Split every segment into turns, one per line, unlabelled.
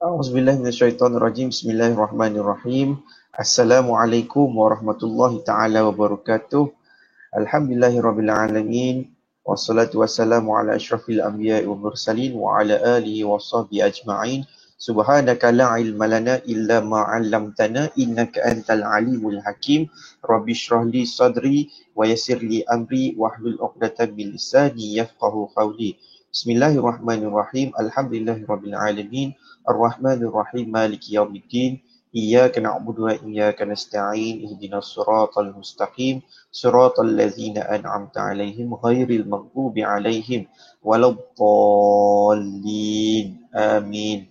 A'udzubillahi minasyaitonirrajim. Bismillahirrahmanirrahim. Assalamualaikum warahmatullahi taala wabarakatuh. Alhamdulillahirabbil alamin. Wassalatu wassalamu ala asyrafil anbiya'i wal mursalin wa ala alihi washabbihi ajma'in. Subhanaka la ilma lana illa ma 'allamtana innaka antal alimul hakim. Rabbi shrah li sadri wa yassir li amri wahlul 'uqdatam min lisani yafqahu qawli. Bismillahirrahmanirrahim. Alhamdulillahirabbil alamin. Ar-Rahmanir-Rahim. Maliki yaumiddin. Iyyaka na'budu wa iyyaka nasta'in. Ihdinas siratal mustaqim. Siratal ladzina an'amta 'alaihim ghairil maghdubi 'alaihim waladdallin. Amin.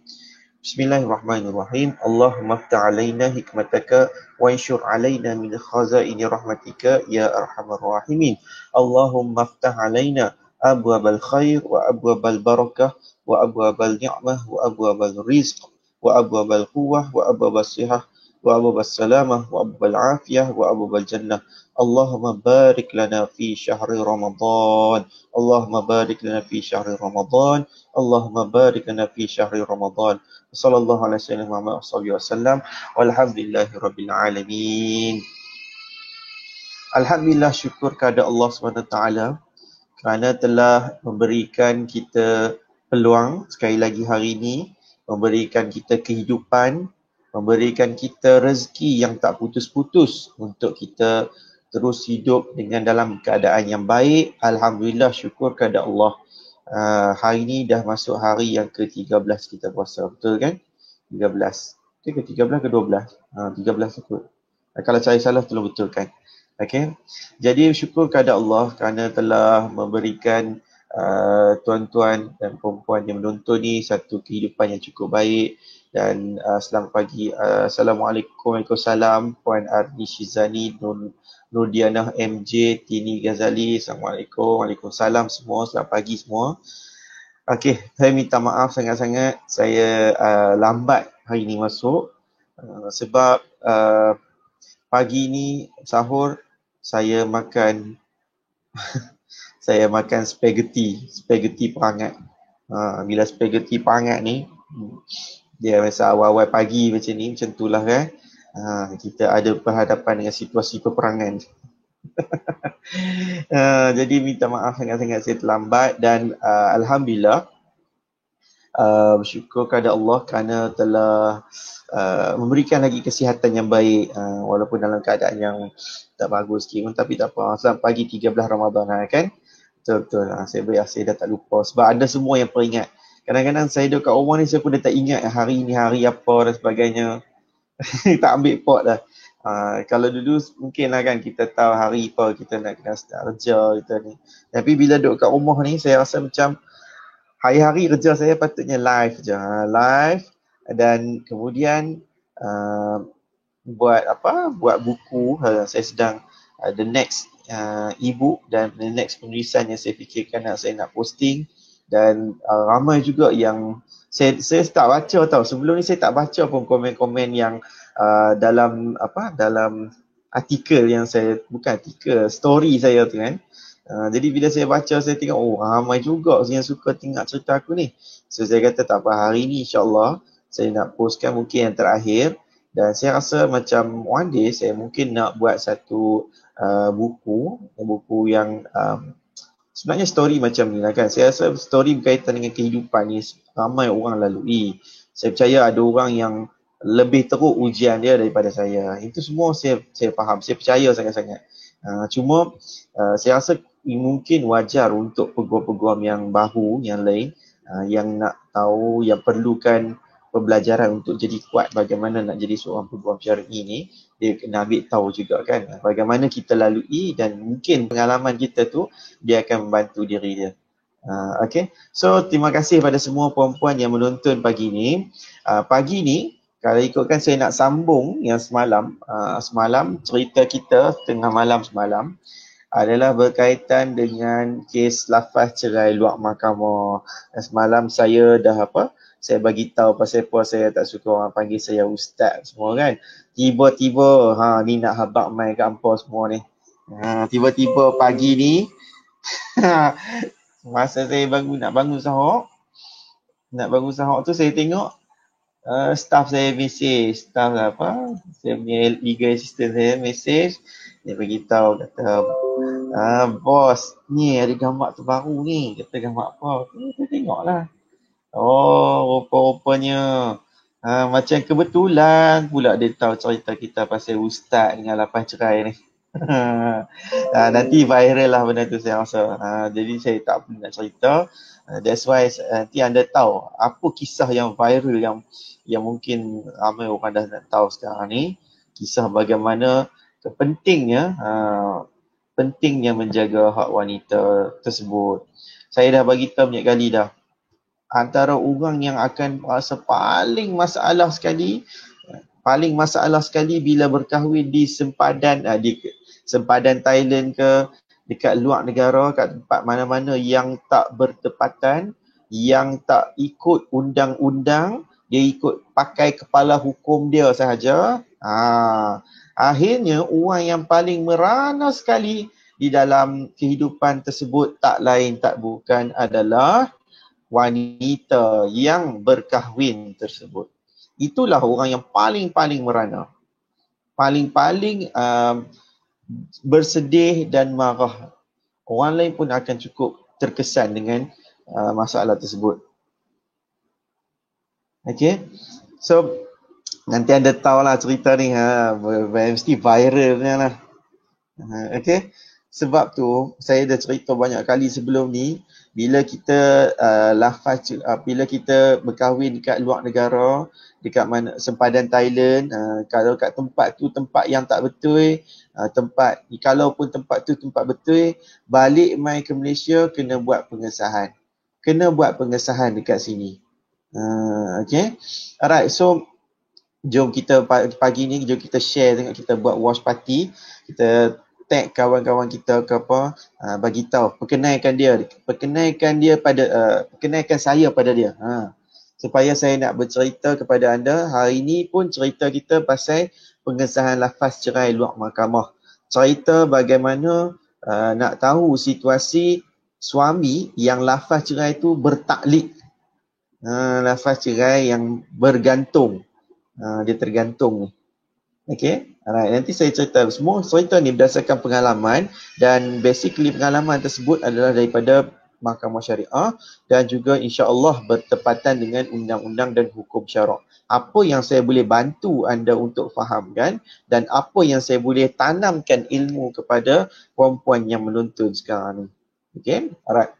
Bismillahirrahmanirrahim. Allahumma aftah 'alaina hikmataka wa anshur 'alaina min khazaini rahmatika ya arhamar rahimin. Allahumma aftah 'alaina abwabal khair wa abwabal barakah wa abwabal ni'mah wa abwabal rizq wa abwabal quwwah wa abwabal sihah wa abwabal salamah wa abwabal afiyah wa abwabal jannah. Allahumma barik lana fi syahri Ramadan. Allahumma barik lana fi syahri Ramadan. Allahumma barik lana fi syahri Ramadan. Sallallahu alaihi wasallam Muhammad sallallahu alaihi wasallam. Walhamdulillahi rabbil alamin. Alhamdulillah, syukur kepada Allah SWT kerana telah memberikan kita peluang sekali lagi hari ini, memberikan kita kehidupan, memberikan kita rezeki yang tak putus-putus untuk kita terus hidup dengan dalam keadaan yang baik. Alhamdulillah, syukur kepada Allah. Hari ini dah masuk hari yang ke-13 kita puasa, betul kan? 13. Itu ke 13 ke 12? 13 aku. Kalau saya salah tolong betulkan. Okey. Jadi syukur kepada Allah kerana telah memberikan tuan-tuan dan perempuan yang menonton ni satu kehidupan yang cukup baik. Dan selamat pagi. Assalamualaikum, Waalaikumsalam Puan Arni Shizani, Nurdianah MJ, Tini Ghazali. Assalamualaikum, Waalaikumsalam semua. Selamat pagi semua. Okey, saya minta maaf sangat-sangat saya lambat hari ni masuk sebab pagi ni sahur saya makan spaghetti perangat. Bila spaghetti perangat ni dia masa awal-awal pagi macam ni, macam itulah kan. Kita ada berhadapan dengan situasi peperangan. Jadi minta maaf sangat-sangat saya terlambat dan alhamdulillah bersyukur kepada Allah kerana telah memberikan lagi kesihatan yang baik walaupun dalam keadaan yang tak bagus sikit pun, tapi tak apa. Selamat pagi 13 Ramadan kan? Betul-betul. Saya dah tak lupa sebab ada semua yang peringat. Kadang-kadang saya duduk kat rumah ni saya pun dah tak ingat hari ni hari apa dan sebagainya. Tak ambil pot dah. Kalau dulu mungkin lah kan kita tahu hari apa kita nak kena start kerja kita ni. Tapi bila duduk kat rumah ni saya rasa macam hari-hari kerja saya patutnya live je. Live dan kemudian buat buku. Saya sedang the next ebook dan the next penulisan yang saya fikirkan saya nak posting. Dan ramai juga yang saya tak baca tau. Sebelum ni saya tak baca pun komen-komen yang dalam artikel yang saya, bukan artikel, story saya tu kan. Jadi bila saya baca, saya tengok ramai juga yang suka tengok cerita aku ni. So saya kata tak apa, hari ni insyaAllah saya nak postkan mungkin yang terakhir. Dan saya rasa macam one day saya mungkin nak buat satu buku yang sebenarnya story macam ni lah kan. Saya rasa story berkaitan dengan kehidupan ni ramai orang lalui. Saya percaya ada orang yang lebih teruk ujian dia daripada saya. Itu semua saya faham, saya percaya sangat-sangat. Cuma saya rasa mungkin wajar untuk peguam-peguam yang baru, yang lain, yang nak tahu, yang perlukan pembelajaran untuk jadi kuat bagaimana nak jadi seorang peguam syar'i ni, dia kena ambil tahu juga kan bagaimana kita lalui dan mungkin pengalaman kita tu dia akan membantu diri dia. Okay, so terima kasih pada semua perempuan yang menonton pagi ni. Pagi ni kalau ikutkan saya nak sambung yang semalam, cerita kita tengah malam semalam adalah berkaitan dengan kes lafaz cerai luar mahkamah. Semalam saya dah saya bagi tahu pasal apa saya tak suka orang panggil saya ustaz semua kan. Tiba-tiba ni nak habaq mai kat hampa semua ni. Tiba-tiba pagi ni masa saya nak bangun sahur tu saya tengok Staff saya mesej, staff apa, saya punya legal assistant saya mesej, dia beritahu kata, bos, ni ada gambar terbaru ni, kata gambar apa, saya tengoklah. Oh, rupa-rupanya macam kebetulan pula dia tahu cerita kita pasal ustaz dengan lapan cerai ni. Nanti viral lah benda tu saya rasa. Jadi saya tak perlu nak cerita. That's why nanti anda tahu apa kisah yang viral yang mungkin ramai orang dah nak tahu sekarang ni. Kisah bagaimana pentingnya menjaga hak wanita tersebut. Saya dah bagi tahu banyak kali dah. Antara orang yang akan rasa paling masalah sekali bila berkahwin di sempadan Thailand ke, dekat luar negara, kat tempat mana-mana yang tak bertepatan, yang tak ikut undang-undang, dia ikut pakai kepala hukum dia sahaja. Akhirnya orang yang paling merana sekali di dalam kehidupan tersebut tak lain tak bukan adalah wanita yang berkahwin tersebut. Itulah orang yang paling-paling merana. Paling-paling bersedih dan marah. Orang lain pun akan cukup terkesan dengan masalah tersebut. Okay. So, nanti anda tahulah cerita ni. Mesti viral punya lah. Okay. Sebab tu, saya dah cerita banyak kali sebelum ni, bila kita bila kita berkahwin dekat luar negara, dekat mana sempadan Thailand, kalau kat tempat tu tempat yang tak betul, kalaupun tempat tu tempat betul, balik mai ke Malaysia kena buat pengesahan. Kena buat pengesahan dekat sini. Okay. Alright, so jom kita pagi ni, jom kita share, tengok kita buat watch party. Kita tag kawan-kawan kita ke apa, bagi tahu, perkenalkan saya pada dia, supaya saya nak bercerita kepada anda. Hari ni pun cerita kita pasal pengesahan lafaz cerai luar mahkamah. Cerita bagaimana nak tahu situasi suami yang lafaz cerai tu bertaklid, lafaz cerai yang bergantung, dia tergantung ni. Okay, alright. Nanti saya cerita semua cerita ni berdasarkan pengalaman, dan basically pengalaman tersebut adalah daripada Mahkamah Syariah dan juga insya-Allah bertepatan dengan undang-undang dan hukum syarak. Apa yang saya boleh bantu anda untuk fahamkan dan apa yang saya boleh tanamkan ilmu kepada puan-puan yang menuntut sekarang ni. Okay, alright.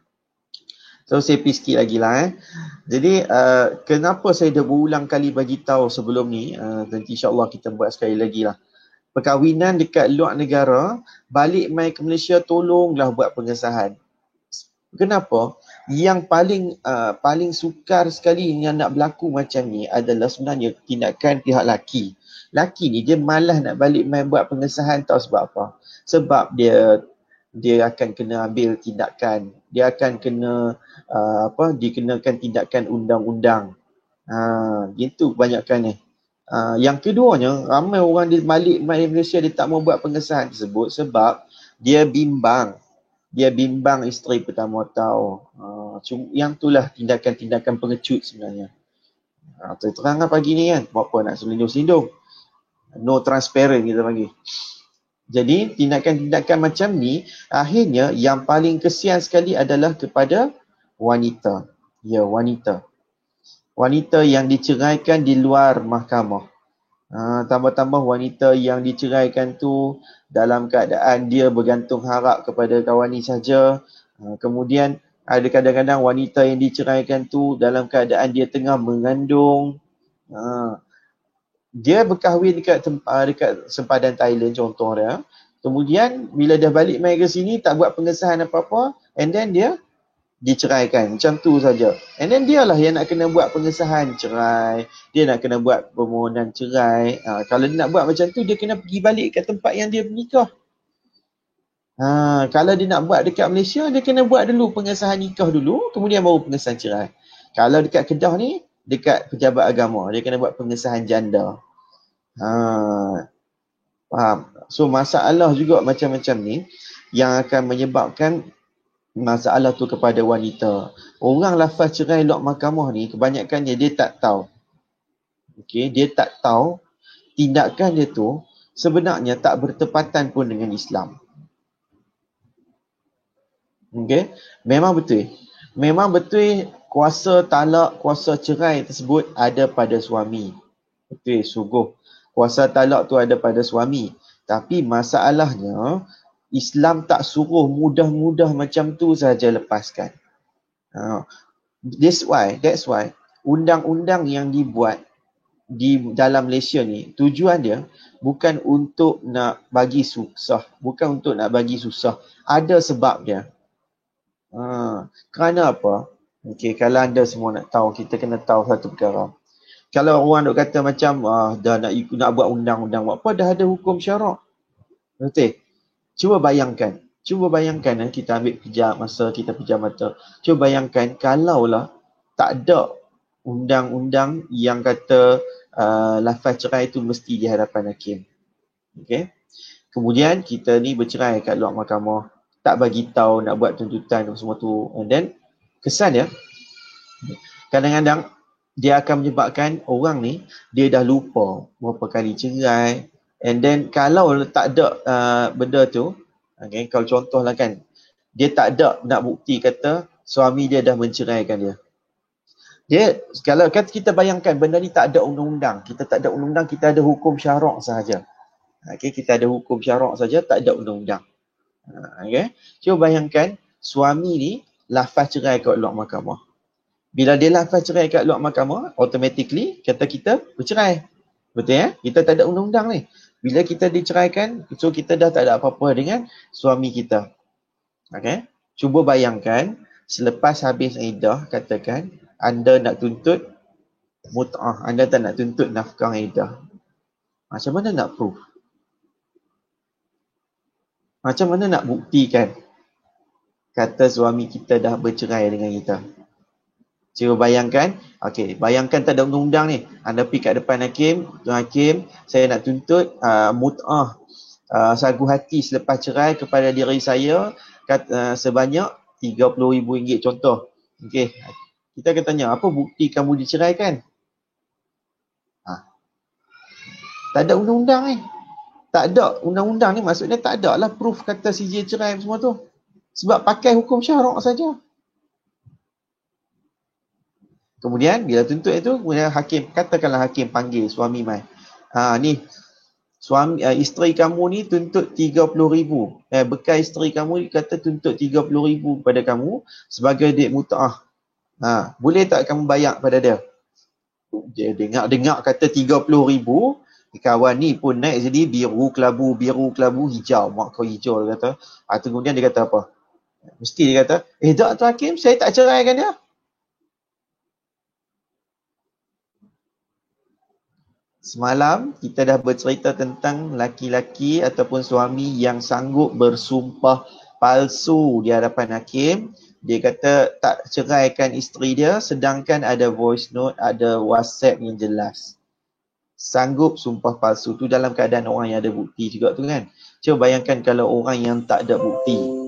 So saya pergi sikit lagi lah. Jadi kenapa saya dah berulang kali bagi tahu sebelum ni, nanti insyaAllah kita buat sekali lagi lah. Perkahwinan dekat luar negara, balik mai ke Malaysia, tolonglah buat pengesahan. Kenapa? Yang paling sukar sekali yang nak berlaku macam ni adalah sebenarnya tindakan pihak laki. Laki ni dia malas nak balik mai buat pengesahan, tahu sebab apa? Sebab dia akan kena ambil tindakan. Dia akan kena dikenakan tindakan undang-undang. Gitu kebanyakan ni. Yang keduanya, ramai orang di balik Malaysia dia tak mau buat pengesahan tersebut sebab dia bimbang. Dia bimbang isteri pertama tahu. Yang itulah tindakan-tindakan pengecut sebenarnya. Terang pagi ni kan, buat apa nak selindung-selindung. No transparent kita panggil. Jadi tindakan-tindakan macam ni akhirnya yang paling kesian sekali adalah kepada wanita. Ya, wanita. Wanita yang diceraikan di luar mahkamah. Tambah-tambah wanita yang diceraikan tu dalam keadaan dia bergantung harap kepada kawan ni saja. Kemudian ada kadang-kadang wanita yang diceraikan tu dalam keadaan dia tengah mengandung. Dia berkahwin dekat sempadan Thailand contoh dia. Kemudian bila dah balik mai ke sini tak buat pengesahan apa-apa, and then dia diceraikan. Macam tu saja. And then dialah yang nak kena buat pengesahan cerai. Dia nak kena buat permohonan cerai. Kalau dia nak buat macam tu, dia kena pergi balik ke tempat yang dia menikah. Kalau dia nak buat dekat Malaysia, dia kena buat dulu pengesahan nikah dulu, kemudian baru pengesahan cerai. Kalau dekat Kedah ni, dekat pejabat agama, dia kena buat pengesahan janda. Faham? So masalah juga macam-macam ni yang akan menyebabkan masalah tu kepada wanita. Orang lafaz cerai luar mahkamah ni kebanyakannya dia tak tahu. Okey, dia tak tahu tindakan dia tu sebenarnya tak bertepatan pun dengan Islam. Okey, memang betul. Memang betul kuasa talak, kuasa cerai tersebut ada pada suami. Betul, sungguh. Kuasa talak tu ada pada suami. Tapi masalahnya, Islam tak suruh mudah-mudah macam tu saja lepaskan. That's why, undang-undang yang dibuat di dalam Malaysia ni, tujuan dia bukan untuk nak bagi susah. Bukan untuk nak bagi susah. Ada sebab dia. Kerana apa? Okay, kalau anda semua nak tahu, kita kena tahu satu perkara. Kalau orang duk kata macam dah nak buat undang-undang buat apa, dah ada hukum syarak. Betul? Cuba bayangkan. Cuba bayangkan kita ambil pejam masa kita pejam mata. Cuba bayangkan kalaulah tak ada undang-undang yang kata lafaz cerai itu mesti di hadapan hakim. Okay? Kemudian kita ni bercerai kat luar mahkamah. Tak bagi tahu nak buat tuntutan semua tu. And then kesan dia kadang-kadang dia akan menyebabkan orang ni dia dah lupa berapa kali cerai. And then kalau tak ada benda tu, okay, kalau contohlah kan, dia tak ada nak bukti kata suami dia dah menceraikan dia. Kalau kita bayangkan benda ni tak ada undang-undang, kita tak ada undang-undang, kita ada hukum syarak sahaja. Okay, kita ada hukum syarak saja, tak ada undang-undang. Okay. Cuba bayangkan suami ni lafaz cerai kat luar mahkamah. Bila dia lafaz cerai kat luar mahkamah, automatically kata kita bercerai. Betul ya? Kita tak ada undang-undang ni. Bila kita diceraikan, so kita dah tak ada apa-apa dengan suami kita. Okay? Cuba bayangkan, selepas habis iddah, katakan anda nak tuntut mut'ah, anda tak nak tuntut nafkah iddah. Macam mana nak proof? Macam mana nak buktikan kata suami kita dah bercerai dengan kita? Cuba bayangkan, bayangkan tak ada undang-undang ni. Anda pergi kat depan hakim, saya nak tuntut mut'ah, sagu hati selepas cerai kepada diri saya sebanyak RM30,000 contoh. Okey. Kita akan tanya, apa bukti kamu diceraikan? Tak ada undang-undang ni. Tak ada undang-undang ni, maksudnya tak ada lah proof kata si dia cerai semua tu. Sebab pakai hukum syarak saja. Kemudian bila tuntut itu, kemudian hakim, katakanlah hakim panggil suami mai. Ni suami isteri kamu ni tuntut 30,000. Bekal isteri kamu kata tuntut 30,000 kepada kamu sebagai duit mut'ah. Boleh tak kamu bayar pada dia? Dia dengar kata 30,000, kawan ni pun naik jadi biru kelabu hijau. Mak kau hijau dia kata. Kemudian dia kata apa? Mesti dia kata, tak tu hakim, saya tak ceraikan dia. Semalam kita dah bercerita tentang laki-laki ataupun suami yang sanggup bersumpah palsu di hadapan hakim. Dia kata tak ceraikan isteri dia sedangkan ada voice note, ada WhatsApp yang jelas. Sanggup sumpah palsu tu dalam keadaan orang yang ada bukti juga tu kan. Cuba bayangkan kalau orang yang tak ada bukti.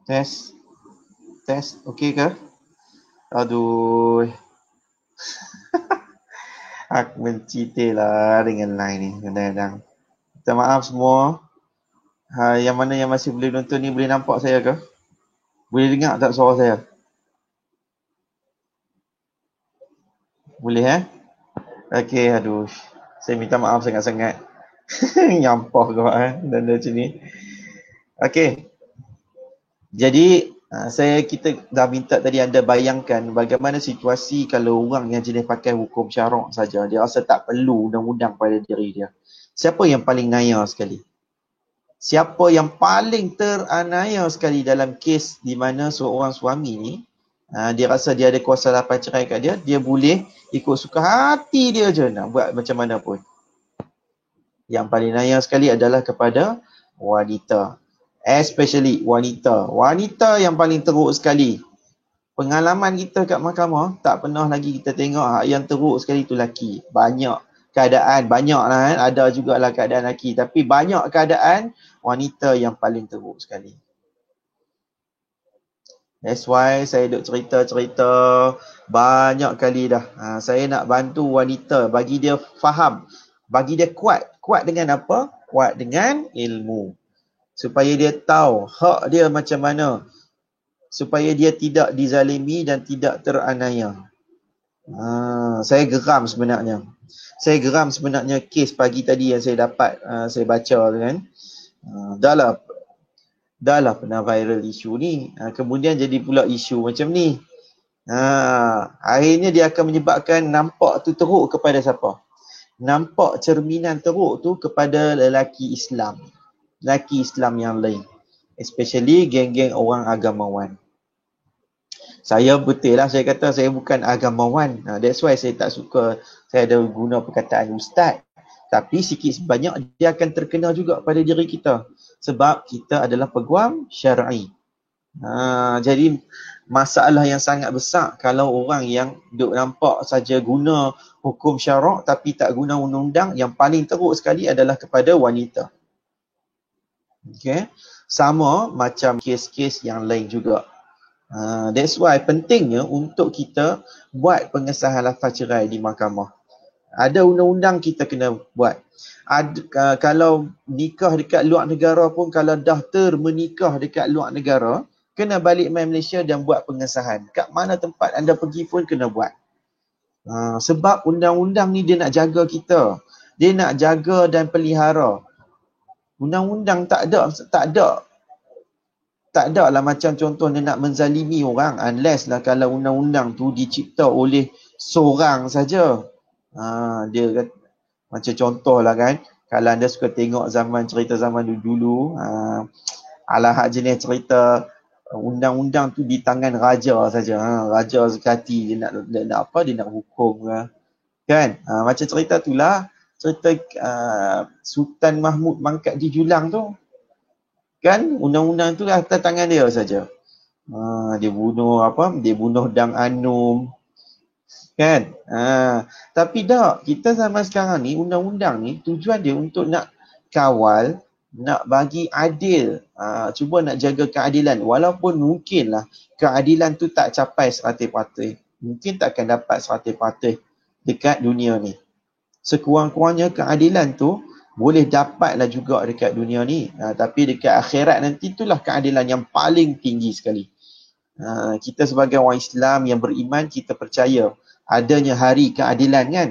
Test. Test. Okey ke? Aduh. Aku mencite lah dengan line ni kadang-kadang. Minta maaf semua. Yang mana yang masih boleh nonton ni boleh nampak saya ke? Boleh dengar tak suara saya? Boleh Okey, aduh. Saya minta maaf sangat-sangat. Nyampah kau benda macam ni. Okey. Jadi kita dah minta tadi anda bayangkan bagaimana situasi kalau orang yang jenis pakai hukum syarak saja, dia rasa tak perlu undang-undang pada diri dia. Siapa yang paling naya sekali? Siapa yang paling teranaya sekali dalam kes di mana seorang suami ni dia rasa dia ada kuasa lapar cerai kat dia, dia boleh ikut suka hati dia je nak buat macam mana pun. Yang paling naya sekali adalah kepada wanita. Especially wanita. Wanita yang paling teruk sekali. Pengalaman kita kat mahkamah, tak pernah lagi kita tengok yang teruk sekali tu lelaki. Banyak keadaan, banyak lah ada jugalah keadaan lelaki. Tapi banyak keadaan wanita yang paling teruk sekali. That's why saya duk cerita-cerita banyak kali dah. Saya nak bantu wanita, bagi dia faham, bagi dia kuat. Kuat dengan apa? Kuat dengan ilmu. Supaya dia tahu hak dia macam mana. Supaya dia tidak dizalimi dan tidak teranaya. Saya geram sebenarnya. Saya geram sebenarnya kes pagi tadi yang saya dapat, saya baca kan. Dah lah pernah viral isu ni. Kemudian jadi pula isu macam ni. Akhirnya dia akan menyebabkan nampak tu teruk kepada siapa? Nampak cerminan teruk tu kepada lelaki Islam. Lelaki Islam yang lain. Especially geng-geng orang agamawan. Saya betul lah, saya kata saya bukan agamawan. That's why saya tak suka, saya ada guna perkataan ustaz. Tapi sikit sebanyak dia akan terkena juga pada diri kita. Sebab kita adalah peguam syar'i. Jadi masalah yang sangat besar kalau orang yang duk nampak saja guna hukum syarak tapi tak guna undang-undang, yang paling teruk sekali adalah kepada wanita. Okay. Sama macam kes-kes yang lain juga. That's why pentingnya untuk kita buat pengesahan lafaz cerai di mahkamah. Ada undang-undang kita kena buat. Kalau nikah dekat luar negara pun, kalau dah termenikah dekat luar negara, kena balik main Malaysia dan buat pengesahan. Kat mana tempat anda pergi pun kena buat. Sebab undang-undang ni dia nak jaga kita. Dia nak jaga dan pelihara. Undang-undang tak ada lah macam contohnya nak menzalimi orang, unless lah kalau undang-undang tu dicipta oleh seorang saja. Dia kata, macam contoh lah kan, kalau anda suka tengok cerita zaman dulu, hak jenis cerita undang-undang tu di tangan raja saja. Raja sekati dia nak apa, dia nak hukum kan. Macam cerita tu lah, cerita Sultan Mahmud mangkat di Julang tu. Kan undang-undang tu atas tangan dia saja. Dia bunuh Dia bunuh Dang Anum. Kan? Tapi tak, kita zaman sekarang ni, undang-undang ni tujuan dia untuk nak kawal, nak bagi adil. Cuba nak jaga keadilan. Walaupun mungkinlah keadilan tu tak capai 100%. Mungkin takkan dapat 100% dekat dunia ni. Sekurang-kurangnya keadilan tu boleh dapatlah juga dekat dunia ni. Tapi dekat akhirat nanti itulah keadilan yang paling tinggi sekali. Kita sebagai orang Islam yang beriman, kita percaya adanya hari keadilan kan.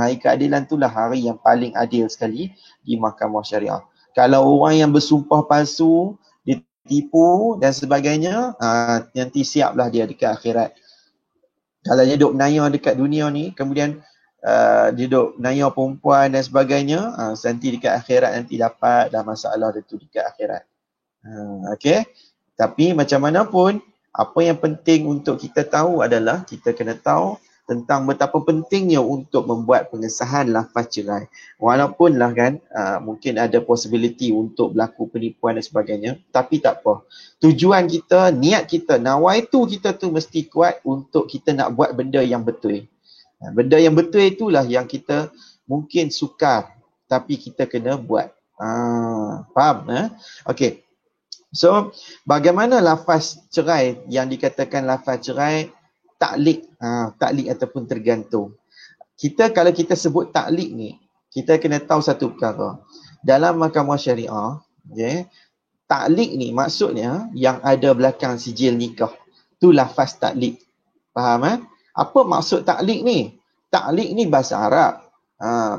Hari keadilan itulah hari yang paling adil sekali di mahkamah syariah. Kalau orang yang bersumpah palsu, ditipu dan sebagainya, nanti siaplah dia dekat akhirat. Kalau dia duduk menaya dekat dunia ni, kemudian dia duduk menaya perempuan dan sebagainya, nanti dekat akhirat nanti dapat dah masalah dia tu dekat akhirat. Okay. Tapi macam mana pun, apa yang penting untuk kita tahu adalah kita kena tahu tentang betapa pentingnya untuk membuat pengesahan lafaz cerai. Walaupun lah kan, mungkin ada possibility untuk berlaku penipuan dan sebagainya, tapi tak apa. Tujuan kita, niat kita, nawaitu kita tu mesti kuat untuk kita nak buat benda yang betul. Benda yang betul itulah yang kita mungkin sukar, tapi kita kena buat. Faham? Okey. So, bagaimana lafaz cerai yang dikatakan lafaz cerai taklik, taklik ataupun tergantung. Kalau kita sebut taklik ni, kita kena tahu satu perkara. Dalam mahkamah syariah, okay, taklik ni maksudnya yang ada belakang sijil nikah. Tu lafaz taklik. Faham eh? Apa maksud taklik ni? Taklik ni bahasa Arab.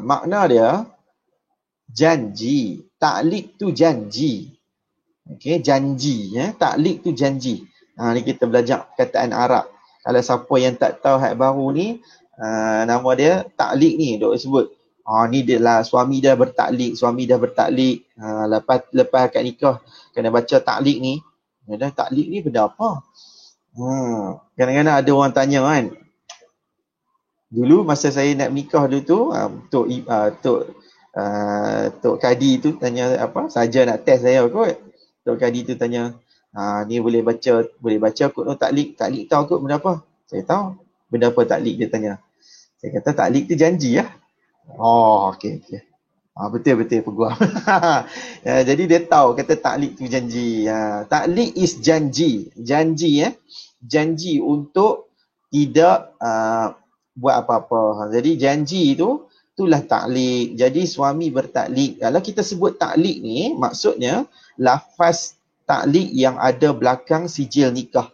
Makna dia janji. Taklik tu janji. Okey, janji ya. Taklik tu janji. Ni kita belajar perkataan Arab. Kalau siapa yang tak tahu hak baru ni, nama dia taklik ni dok sebut. Ni dia lah suami dah bertaklik, suami dah bertaklik. Lepas akad nikah kena baca taklik ni. Dan taklik ni benda apa? Kadang-kadang ada orang tanya kan. Dulu masa saya nak nikah dulu tu, Tok Kadi tu tanya apa? Saja nak test saya kot. Tok Kadi tu tanya, ni boleh baca kot no taklik. Taklik tahu kot benda apa? Saya tahu. Benda apa taklik dia tanya. Saya kata taklik tu janji lah. Okey. Betul peguam. Jadi dia tahu kata taklik tu janji. Taklik is janji. Janji untuk tidak buat apa-apa. Jadi janji tu itulah taklik. Jadi suami bertaklik. Kalau kita sebut taklik ni maksudnya lafaz taklik yang ada belakang sijil nikah.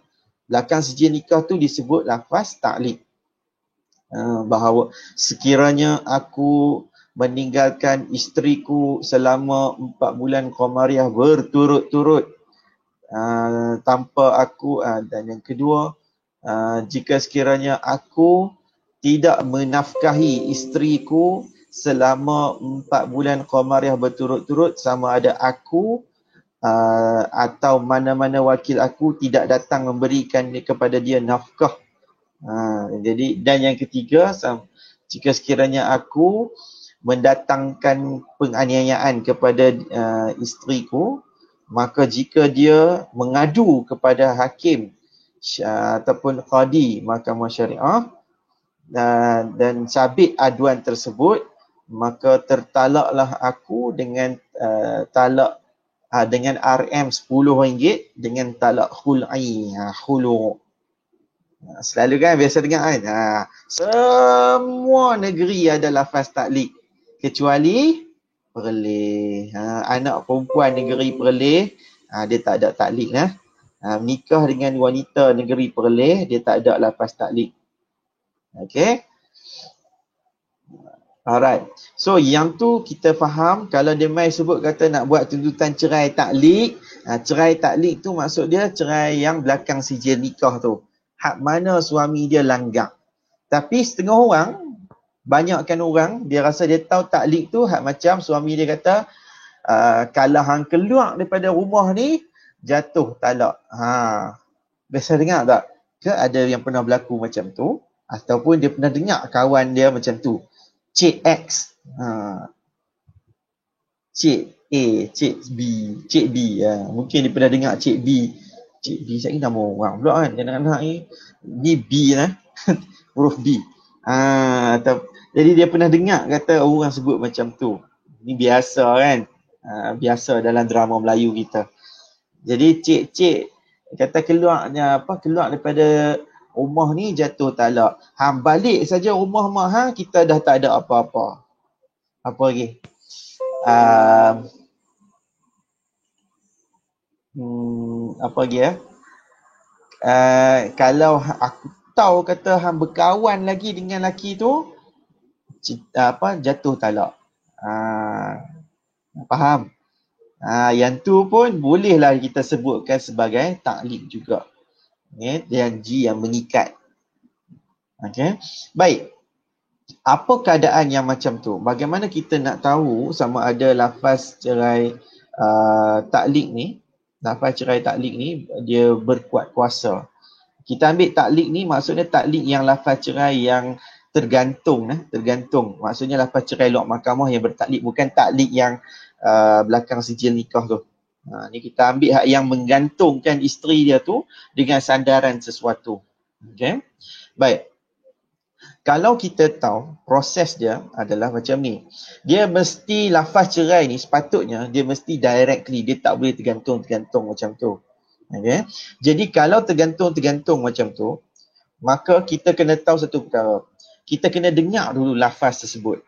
Belakang sijil nikah tu disebut lafaz taklik. Bahawa sekiranya aku meninggalkan isteriku selama 4 bulan Qamariah berturut-turut tanpa aku, dan yang kedua, jika sekiranya aku tidak menafkahi isteriku selama 4 bulan Qamariah berturut-turut, sama ada aku atau mana-mana wakil aku tidak datang memberikan kepada dia nafkah. Jadi, dan yang ketiga, jika sekiranya aku mendatangkan penganiayaan kepada isteriku, maka jika dia mengadu kepada hakim ataupun qadi mahkamah syariah dan sabit aduan tersebut, maka tertalaklah aku dengan talak dengan RM RM10 dengan talak khul'i. Khulu'. Selalu kan biasa dengar kan. Semua negeri ada lafaz taklik kecuali Perlis. Anak perempuan negeri Perlis, dia tak ada taklik lah. Nikah dengan wanita negeri Perlis, dia tak ada lafaz taklik. Okay. Alright. So yang tu kita faham. Kalau dia mai sebut kata nak buat tuntutan cerai taklik, cerai taklik tu maksud dia cerai yang belakang sijil nikah tu. Hak mana suami dia langgar. Tapi setengah orang, banyakkan orang, dia rasa dia tahu taklik tu hak macam suami dia kata, kalau hang keluar daripada rumah ni, jatuh talak. Biasa dengar tak? Ke ada yang pernah berlaku macam tu? Ataupun dia pernah dengar kawan dia macam tu. Cik X. Cik A, Cik B, Cik B. Mungkin dia pernah dengar Cik B. Cik B, saya nama orang pula kan. Anak-anak ni B lah. Huruf B. Jadi dia pernah dengar kata orang sebut macam tu. Ni biasa kan. Biasa dalam drama Melayu kita. Jadi cik-cik kata keluar daripada rumah ni jatuh talak. Balik saja rumah mak kita dah tak ada apa-apa. Apa lagi? Apa lagi ya? Kalau aku tahu kata hang berkawan lagi dengan lelaki tu, jatuh talak. Faham? Yang tu pun bolehlah kita sebutkan sebagai taklik juga. Janji yang mengikat. Okay. Baik. Apa keadaan yang macam tu? Bagaimana kita nak tahu sama ada lafaz cerai taklik ni, lafaz cerai taklik ni dia berkuat kuasa. Kita ambil taklik ni maksudnya taklik yang lafaz cerai yang tergantung. Maksudnya lafaz cerai luar mahkamah yang bertaklik, bukan taklik yang belakang sijil nikah tu. Ni kita ambil hak yang menggantungkan isteri dia tu dengan sandaran sesuatu. Okay. Baik. Kalau kita tahu proses dia adalah macam ni. Dia mesti lafaz cerai ni sepatutnya dia mesti directly, dia tak boleh tergantung-tergantung macam tu. Okay? Jadi kalau tergantung-tergantung macam tu, maka kita kena tahu satu perkara. Kita kena dengar dulu lafaz tersebut.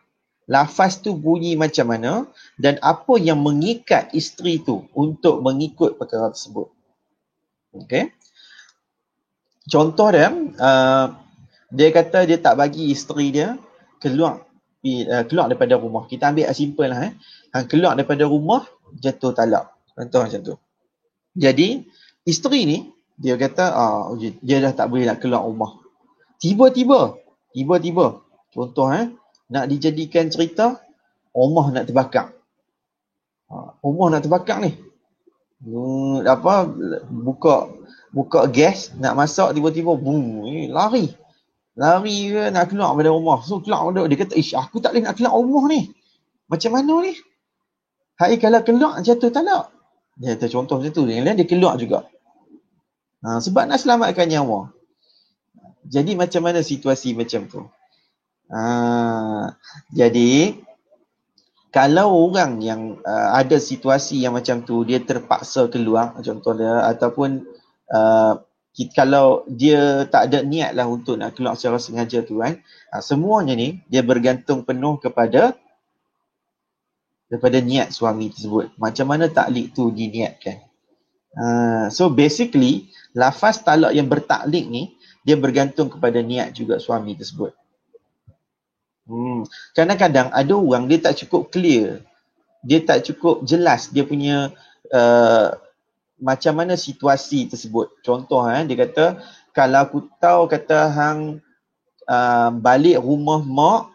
Lafaz tu bunyi macam mana dan apa yang mengikat isteri tu untuk mengikut perkara tersebut. Okay? Contoh dia, dia kata dia tak bagi isteri dia keluar daripada rumah. Kita ambil simple lah. Keluar daripada rumah, jatuh talak. Contoh macam tu. Jadi, isteri ni, dia kata, dia dah tak boleh nak keluar rumah. Tiba-tiba, contoh nak dijadikan cerita, rumah nak terbakar. Rumah nak terbakar ni. Buka gas, nak masak, tiba-tiba, lari ke nak keluar dari rumah. So keluar, dia kata, aku tak boleh nak keluar rumah ni. Macam mana ni? Kalau keluar jatuh talak. Dia kata contoh macam tu. Yang lain dia keluar juga. Sebab nak selamatkan nyawa. Jadi macam mana situasi macam tu? Jadi kalau orang yang ada situasi yang macam tu, dia terpaksa keluar, contoh dia, ataupun kalau dia tak ada niat lah untuk nak keluar secara sengaja tu kan, semuanya ni dia bergantung penuh kepada niat suami tersebut. Macam mana taklid tu diniatkan. So basically lafaz talak yang bertaklid ni dia bergantung kepada niat juga suami tersebut. Kadang-kadang ada orang dia tak cukup clear, dia tak cukup jelas dia punya macam mana situasi tersebut. Contoh dia kata, kalau aku tahu kata hang balik rumah mak,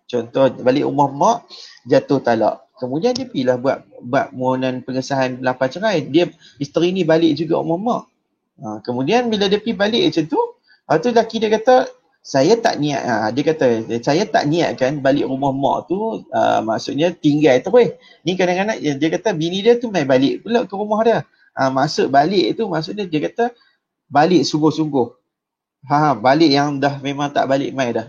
contoh balik rumah mak jatuh talak. Kemudian dia pergilah buat mohonan pengesahan lafaz cerai. Isteri ni balik juga rumah mak. Kemudian bila dia pergi balik macam tu, lelaki dia kata, saya tak niat. Dia kata, saya tak niatkan balik rumah mak tu, maksudnya tinggal terus. Ni kadang-kadang dia kata bini dia tu main balik pula ke rumah dia. Maksud balik tu maksudnya dia kata balik sungguh-sungguh. Balik yang dah memang tak balik mai dah.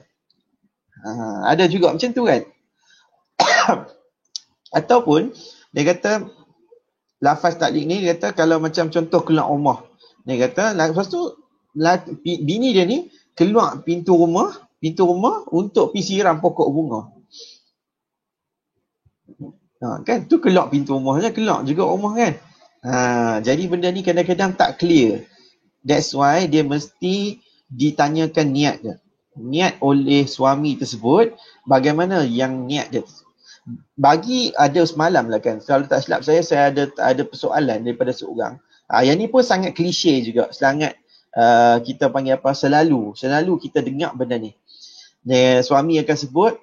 Ada juga macam tu kan. Ataupun dia kata lafaz taklid ni, dia kata kalau macam contoh keluar rumah. Dia kata lepas tu bini dia ni keluar pintu rumah untuk pergi siram pokok bunga. Kan tu keluar pintu rumahnya, keluar juga rumah kan. Jadi benda ni kadang-kadang tak clear. That's why dia mesti ditanyakan niat dia. Niat oleh suami tersebut, bagaimana yang niat dia. Bagi ada semalam lah kan, kalau tak silap saya ada persoalan daripada seorang. Yang ni pun sangat klise juga, sangat kita panggil apa, selalu kita dengar benda ni. Suami akan sebut,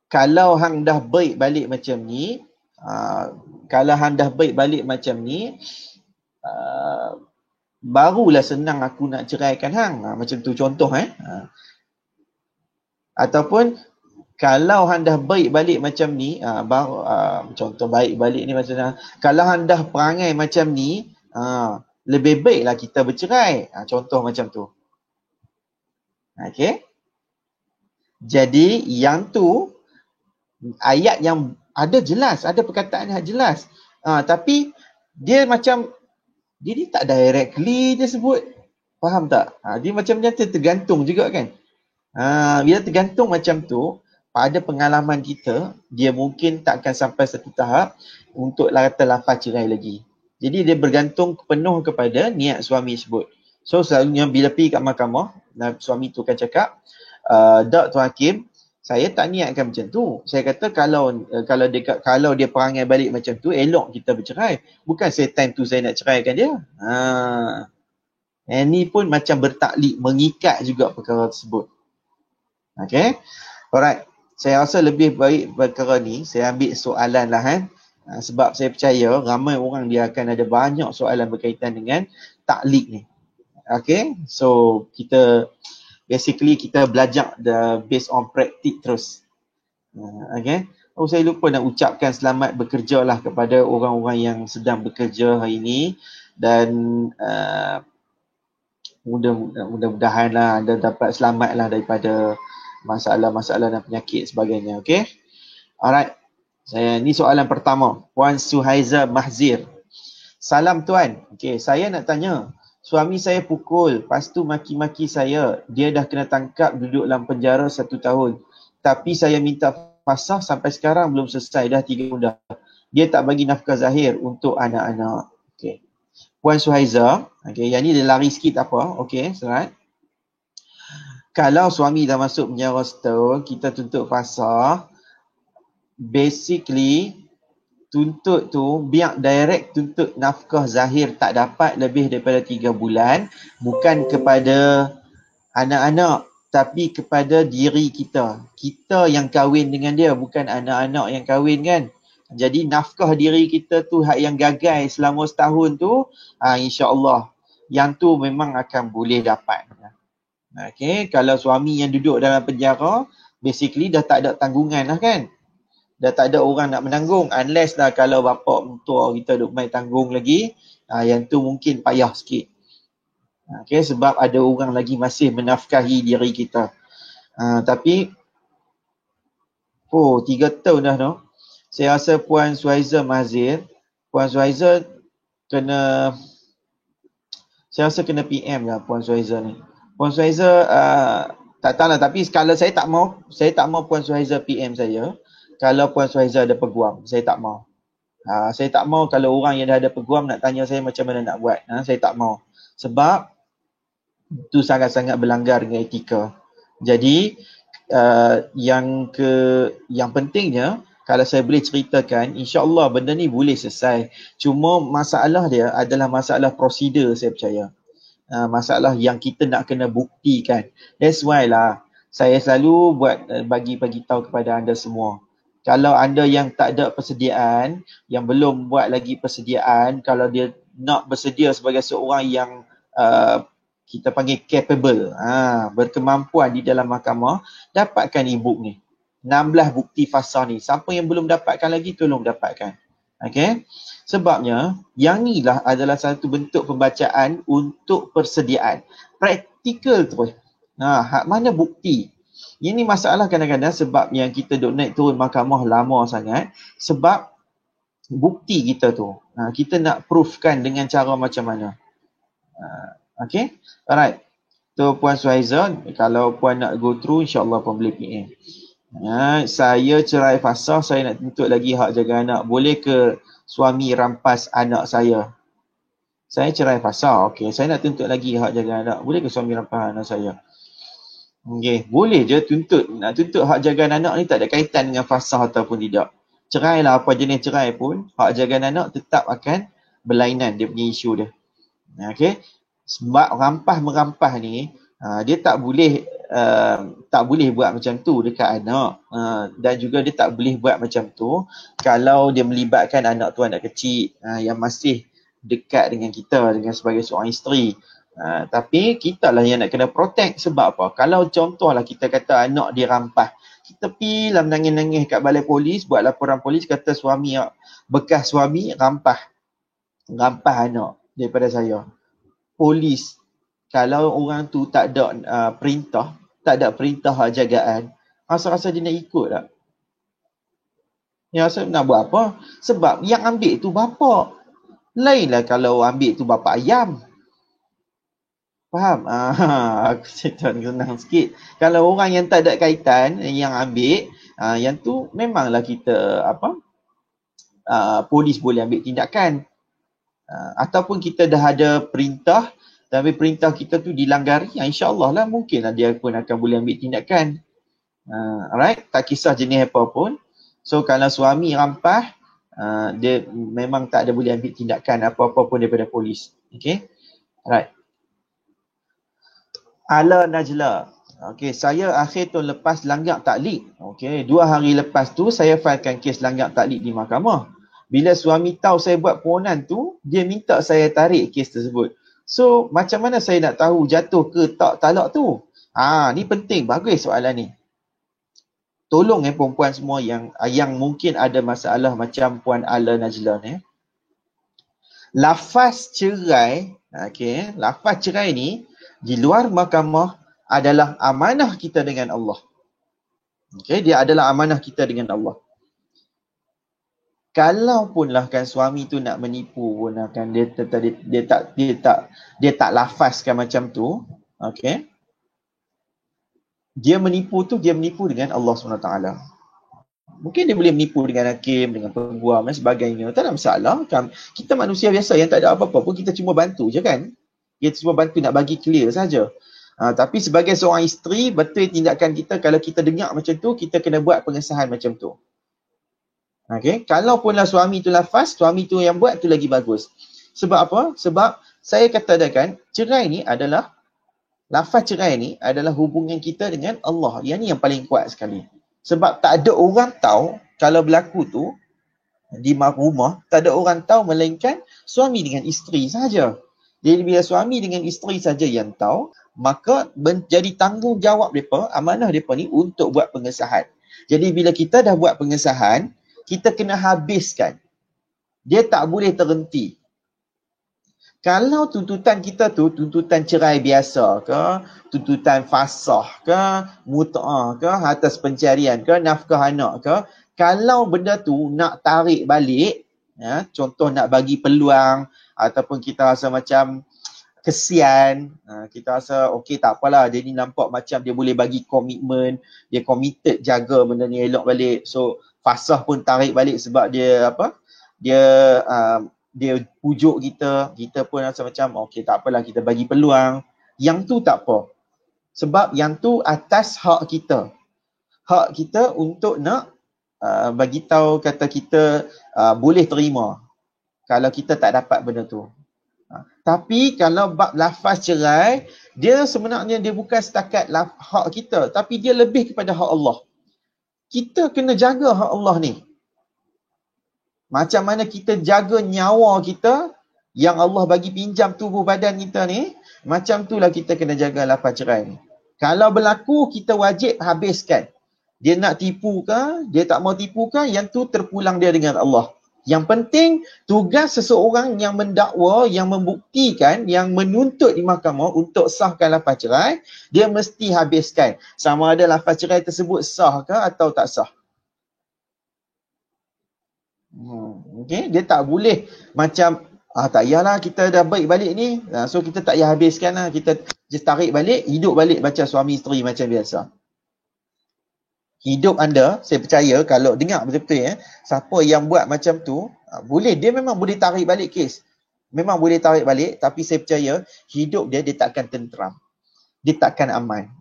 kalau hang dah baik balik macam ni, barulah senang aku nak ceraikan hang. Macam tu contoh ataupun kalau hang dah baik balik macam ni, contoh baik balik ni maksudnya, kalau hang dah perangai macam ni, lebih baiklah kita bercerai. Contoh macam tu. Okey. Jadi yang tu ayat yang ada jelas, ada perkataan yang jelas. Tapi dia macam dia ni tak directly dia sebut. Faham tak? Dia macam tergantung juga kan. Bila tergantung macam tu, pada pengalaman kita, dia mungkin tak akan sampai satu tahap untuk kata lafaz cerai lagi. Jadi dia bergantung penuh kepada niat suami sebut. So selalunya bila pergi kat mahkamah, suami tu akan cakap, Dok Tuan Hakim, saya tak niatkan macam tu. Saya kata kalau dia perangai balik macam tu, elok kita bercerai. Bukan saya time tu saya nak ceraikan dia. Ini pun macam bertaklid, mengikat juga perkara tersebut. Okay. Alright. Saya rasa lebih baik perkara ni saya ambil soalan lah sebab saya percaya ramai orang dia akan ada banyak soalan berkaitan dengan taklid ni. Okay. So kita belajar based on practice terus. Okay. Saya lupa nak ucapkan selamat bekerja lah kepada orang-orang yang sedang bekerja hari ini. Dan mudah-mudahan lah anda dapat selamat lah daripada masalah-masalah dan penyakit sebagainya. Okay. Alright. Ni soalan pertama. Puan Suhaiza Mahzir. Salam tuan. Okay, saya nak tanya. Suami saya pukul, lepas tu maki-maki saya. Dia dah kena tangkap, duduk dalam penjara 1 tahun. Tapi saya minta fasah sampai sekarang belum selesai, dah 3 tahun dah. Dia tak bagi nafkah zahir untuk anak-anak. Okay. Puan Suhaiza, okay, yang ni dia lari sikit apa. Okay, serat. Kalau suami dah masuk penjara setahun, kita tuntut fasah. Basically, tuntut tu biar direct tuntut nafkah zahir tak dapat lebih daripada 3 bulan, bukan kepada anak-anak tapi kepada diri kita. Kita yang kahwin dengan dia, bukan anak-anak yang kahwin kan. Jadi nafkah diri kita tu hak yang gagal selama setahun tu, insya-Allah yang tu memang akan boleh dapat. Okay, kalau suami yang duduk dalam penjara basically dah tak ada tanggungan lah kan. Dah tak ada orang nak menanggung, unless lah kalau bapak mentua kita duk main tanggung lagi, yang tu mungkin payah sikit. Okay, sebab ada orang lagi masih menafkahi diri kita. Tapi 3 tahun dah tu. Saya rasa Puan Suhaiza Mahzir, Puan Suhaiza saya rasa kena PM lah Puan Suhaiza ni. Puan Suhaiza tak tahu lah, tapi kalau saya tak mau Puan Suhaiza PM saya. Kalau Puan Suhaiza ada peguam, saya tak mau. Saya tak mau kalau orang yang dah ada peguam nak tanya saya macam mana nak buat. Saya tak mau. Sebab itu sangat-sangat berlanggar dengan etika. Jadi yang pentingnya, kalau saya boleh ceritakan, insya-Allah benda ni boleh selesai. Cuma masalah dia adalah masalah prosedur, saya percaya. Masalah yang kita nak kena buktikan. That's why lah saya selalu bagi tahu kepada anda semua. Kalau anda yang tak ada persediaan, yang belum buat lagi persediaan, kalau dia nak bersedia sebagai seorang yang kita panggil capable, berkemampuan di dalam mahkamah, dapatkan e-book ni. 16 bukti fasah ni. Siapa yang belum dapatkan lagi, tolong dapatkan. Okay? Sebabnya, yang ni lah adalah satu bentuk pembacaan untuk persediaan. Praktikal terus. Mana bukti? Ini masalah kadang-kadang sebab yang kita duk naik turun mahkamah lama sangat. Sebab bukti kita tu. Kita nak proofkan dengan cara macam mana. Okay? Alright. So Puan Suhaiza, kalau Puan nak go through, insyaAllah Puan boleh PM. Saya cerai fasah, saya nak tuntut lagi hak jaga anak. Boleh ke suami rampas anak saya? Saya cerai fasah, okay. Saya nak tuntut lagi hak jaga anak. Boleh ke suami rampas anak saya? Okay, boleh je tuntut. Nak tuntut hak jaga anak ni tak ada kaitan dengan fasah ataupun tidak. Cerai lah, apa jenis cerai pun, hak jaga anak tetap akan berlainan dia punya isu dia. Okay. Sebab rampas-merampas ni, dia tak boleh buat macam tu dekat anak. Dan juga dia tak boleh buat macam tu kalau dia melibatkan anak tu anak kecil yang masih dekat dengan kita, dengan sebagai seorang isteri. Tapi kita lah yang nak kena protect. Sebab apa? Kalau contohlah kita kata anak dia rampas, kita pergi lah menangis-nangis kat balai polis, buat laporan polis, kata suami, bekas suami rampas anak daripada saya. Polis, kalau orang tu tak ada perintah hak jagaan, rasa-rasa dia nak ikut tak? Ya, rasa nak buat apa? Sebab yang ambil tu bapa. Lainlah kalau ambil tu bapa ayam. Faham? Aku cerita senang sikit. Kalau orang yang tak ada kaitan yang ambil, yang tu memanglah kita polis boleh ambil tindakan. Ataupun kita dah ada perintah, tapi perintah kita tu dilanggar, insya-Allah lah mungkinlah dia pun akan boleh ambil tindakan. Alright, tak kisah jenis apa pun. So kalau suami rampas, dia memang tak ada boleh ambil tindakan apa-apa pun daripada polis. Okay? Alright. Ala Najla. Okay, saya akhir tahun lepas langgar taklik. Okay, 2 hari lepas tu saya filekan kes langgar taklik di mahkamah. Bila suami tahu saya buat permohonan tu, dia minta saya tarik kes tersebut. So, macam mana saya nak tahu jatuh ke tak talak tu? Ni penting, bagus soalan ni. Tolong perempuan semua yang mungkin ada masalah macam Puan Ala Najla ni. Lafaz cerai, lafaz cerai ni Di luar mahkamah adalah amanah kita dengan Allah. Okey, dia adalah amanah kita dengan Allah. Kalaupunlah kan suami tu nak menipu pun kan dia tak lafazkan macam tu, okey. Dia menipu dengan Allah SWT. Mungkin dia boleh menipu dengan hakim, dengan peguam dan sebagainya. Tak ada masalah. Kita manusia biasa yang tak ada apa-apa pun, kita cuma bantu je kan. Kita cuma bantu nak bagi clear saja. Tapi sebagai seorang isteri, betul tindakan kita kalau kita dengar macam tu, kita kena buat pengesahan macam tu. Okay. Kalaupunlah suami tu lafaz, suami tu yang buat tu lagi bagus. Sebab apa? Sebab saya katakan cerai ni adalah, lafaz cerai ni adalah hubungan kita dengan Allah. Yang ni yang paling kuat sekali. Sebab tak ada orang tahu kalau berlaku tu di rumah, tak ada orang tahu melainkan suami dengan isteri saja. Jadi bila suami dengan isteri saja yang tahu, maka menjadi tanggungjawab mereka, amanah mereka ni untuk buat pengesahan. Jadi bila kita dah buat pengesahan, kita kena habiskan. Dia tak boleh terhenti. Kalau tuntutan kita tu tuntutan cerai biasa ke, tuntutan fasah ke, mut'ah ke, atas pencarian ke, nafkah anak ke, kalau benda tu nak tarik balik, contoh nak bagi peluang ataupun kita rasa macam kesian, kita rasa okey tak apalah, dia ni nampak macam dia boleh bagi komitmen, dia committed jaga benda ni elok balik. So fasah pun tarik balik sebab dia dia pujuk kita pun rasa macam okey tak apalah, kita bagi peluang. Yang tu tak apa. Sebab yang tu atas hak kita. Hak kita untuk nak bagi tahu kata kita boleh terima kalau kita tak dapat benda tu. Tapi kalau bab lafaz cerai, dia sebenarnya dia bukan setakat hak kita, tapi dia lebih kepada hak Allah. Kita kena jaga hak Allah ni. Macam mana kita jaga nyawa kita yang Allah bagi pinjam tubuh badan kita ni, macam itulah kita kena jaga lafaz cerai ni. Kalau berlaku, kita wajib habiskan. Dia nak tipu ke, dia tak mau tipu ke, yang tu terpulang dia dengan Allah. Yang penting, tugas seseorang yang mendakwa, yang membuktikan, yang menuntut di mahkamah untuk sahkan lafaz cerai, dia mesti habiskan. Sama ada lafaz cerai tersebut sah ke atau tak sah. Okay? Dia tak boleh macam, tak payahlah kita dah baik balik ni, so kita tak payah habiskan lah. Kita just tarik balik, hidup balik macam suami isteri macam biasa. Hidup anda, saya percaya kalau dengar betul-betul siapa yang buat macam tu, boleh, dia memang boleh tarik balik kes. Memang boleh tarik balik, tapi saya percaya hidup dia takkan tenteram. Dia takkan aman.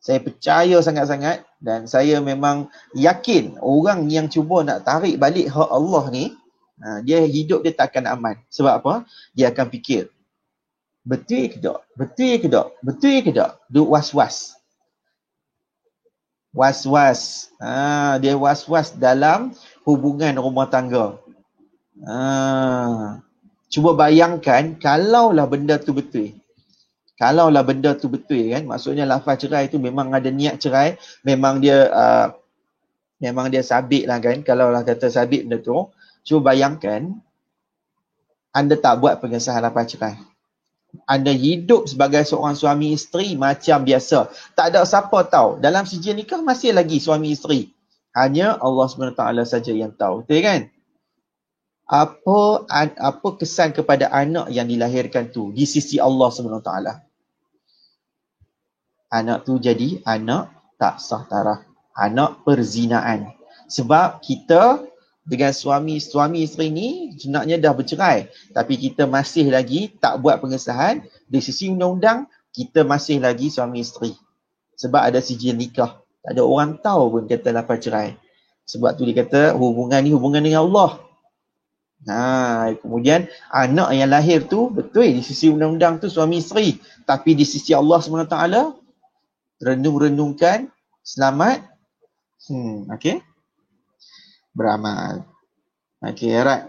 Saya percaya sangat-sangat dan saya memang yakin orang yang cuba nak tarik balik hak Allah ni, dia hidup dia takkan aman. Sebab apa? Dia akan fikir, betul ke tak? Betul ke tak? Betul ke tak? Duk was-was. Was-was. Dia was-was dalam hubungan rumah tangga. Cuba bayangkan kalaulah benda tu betul. Kalaulah benda tu betul kan, maksudnya lafaz cerai tu memang ada niat cerai, memang dia sabit lah kan. Kalaulah kata sabit benda tu, cuba bayangkan anda tak buat pengesahan lafaz cerai. Anda hidup sebagai seorang suami isteri macam biasa. Tak ada siapa tahu. Dalam sijil nikah masih lagi suami isteri. Hanya Allah SWT saja yang tahu. Betul kan? Apa kesan kepada anak yang dilahirkan tu di sisi Allah SWT? Anak tu jadi anak tak sah taraf. Anak perzinaan. Sebab kita dengan suami isteri ni sebenarnya dah bercerai, tapi kita masih lagi tak buat pengesahan. Di sisi undang-undang kita masih lagi suami isteri sebab ada sijil nikah. Tak ada orang tahu pun kata lafaz cerai. Sebab tu dia kata hubungan ni hubungan dengan Allah. Kemudian anak yang lahir tu betul di sisi undang-undang tu suami isteri, tapi di sisi Allah SWT renung-renungkan selamat. Okey, beramal. Okey, alright.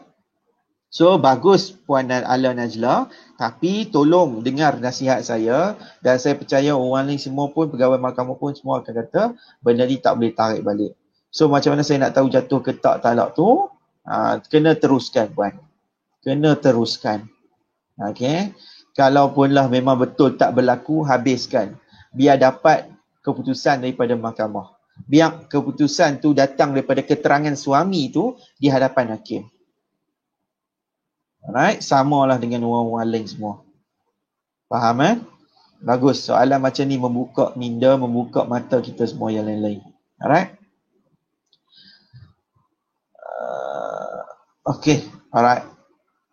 So, bagus Puan Ala Najla, tapi tolong dengar nasihat saya dan saya percaya orang ni semua pun, pegawai mahkamah pun semua akan kata benda ni tak boleh tarik balik. So, macam mana saya nak tahu jatuh ke tak talak tu? Kena teruskan Puan. Kena teruskan. Okey. Kalaupun memang betul tak berlaku, habiskan. Biar dapat keputusan daripada mahkamah. Biar keputusan tu datang daripada keterangan suami tu di hadapan hakim. Alright, samalah dengan orang-orang lain semua. Faham Bagus, soalan macam ni membuka minda, membuka mata kita semua yang lain-lain. Alright? Okay, alright.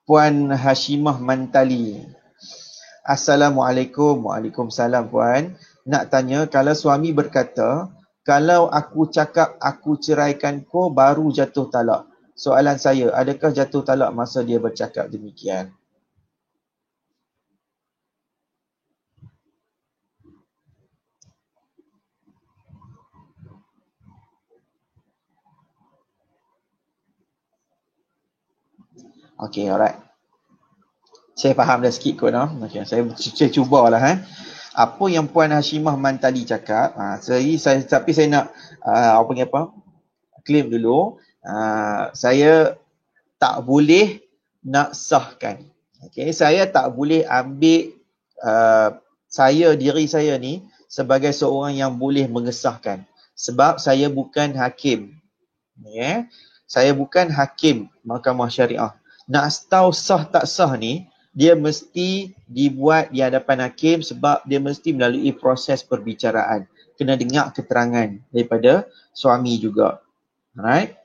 Puan Hashimah Mantali. Assalamualaikum. Waalaikumsalam Puan. Nak tanya, kalau suami berkata, kalau aku cakap aku ceraikan kau baru jatuh talak. Soalan saya, adakah jatuh talak masa dia bercakap demikian? Okay, alright. Saya faham dah sikit kot. Okay, saya cubalah. Apa yang Puan Hashimah Mantali cakap, tapi saya nak claim dulu. Saya tak boleh nak sahkan. Okay, saya tak boleh ambil diri saya ni sebagai seorang yang boleh mengesahkan. Sebab saya bukan hakim. Okay? Saya bukan hakim Mahkamah Syariah. Nak tahu sah tak sah ni, dia mesti dibuat di hadapan hakim sebab dia mesti melalui proses perbicaraan. Kena dengar keterangan daripada suami juga. Alright?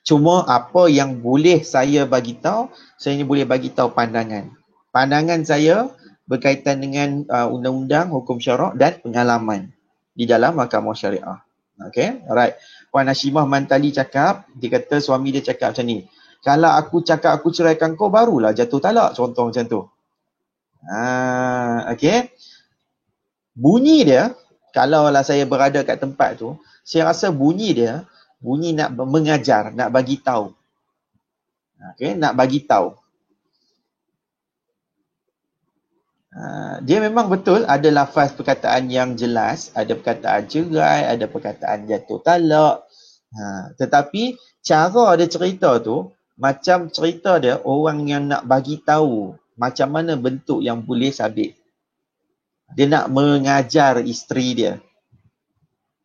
Cuma apa yang boleh saya bagi tahu, saya ni boleh bagi tahu pandangan. Pandangan saya berkaitan dengan undang-undang, hukum syarak dan pengalaman di dalam Mahkamah Syariah. Okay? Alright. Puan Hashimah Mantali cakap, dia kata suami dia cakap macam ni. Kalau aku cakap aku ceraikan kau, barulah jatuh talak. Contoh macam tu. Okay. Bunyi dia, kalaulah saya berada kat tempat tu, saya rasa bunyi dia, bunyi nak mengajar, nak bagi tahu. Okay, nak bagi tahu. Dia memang betul ada lafaz perkataan yang jelas, ada perkataan cerai, ada perkataan jatuh talak. Tetapi cara dia cerita tu, macam cerita dia orang yang nak bagi tahu macam mana bentuk yang boleh sabit. Dia nak mengajar isteri dia.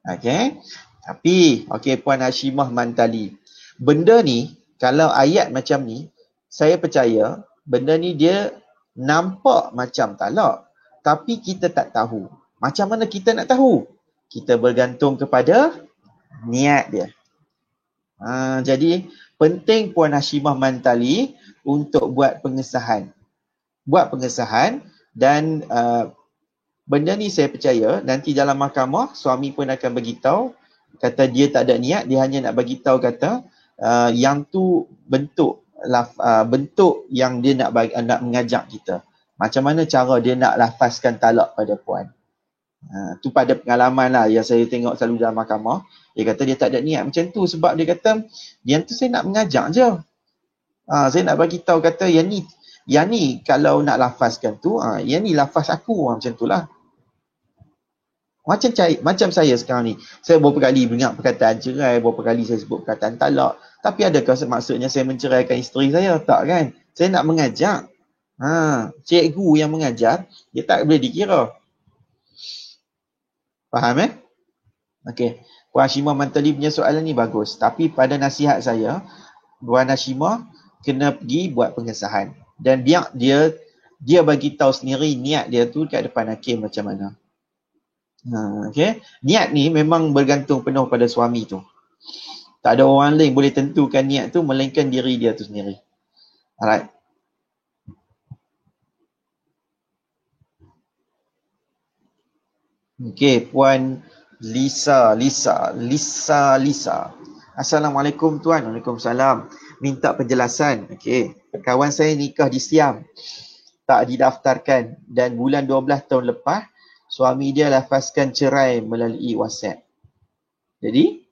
Okay. Tapi, Puan Hashimah Mantali. Benda ni, kalau ayat macam ni, saya percaya benda ni dia nampak macam talak. Tapi kita tak tahu. Macam mana kita nak tahu? Kita bergantung kepada niat dia. Jadi, penting Puan Hashimah Mantali untuk buat pengesahan. Buat pengesahan dan benda ni saya percaya nanti dalam mahkamah suami pun akan beritahu, kata dia tak ada niat, dia hanya nak beritahu kata yang tu bentuk yang dia nak mengajak kita. Macam mana cara dia nak lafazkan talak pada puan. Tu pada pengalaman lah yang saya tengok selalu dalam mahkamah. Dia kata dia tak ada niat macam tu sebab dia kata yang tu saya nak mengajak je. Saya nak bagi tahu kata yang ni kalau nak lafazkan tu, yang ni lafaz aku macam tu lah. Macam saya sekarang ni. Saya beberapa kali dengar perkataan cerai, beberapa kali saya sebut perkataan talak. Tapi adakah maksudnya saya menceraikan isteri saya? Tak kan? Saya nak mengajak. Cikgu yang mengajar, dia tak boleh dikira. Faham Okey. Puan Hashimah Mantali punya soalan ni bagus. Tapi pada nasihat saya, Puan Hashimah kena pergi buat pengesahan. Dan biar dia bagi tahu sendiri niat dia tu kat depan hakim macam mana. Okay. Niat ni memang bergantung penuh pada suami tu. Tak ada orang lain boleh tentukan niat tu melainkan diri dia tu sendiri. Alright. Okay, Puan Lisa. Assalamualaikum Tuan. Waalaikumsalam. Minta penjelasan. Okay. Kawan saya nikah di Siam. Tak didaftarkan. Dan bulan 12 tahun lepas, suami dia lafazkan cerai melalui WhatsApp. Jadi,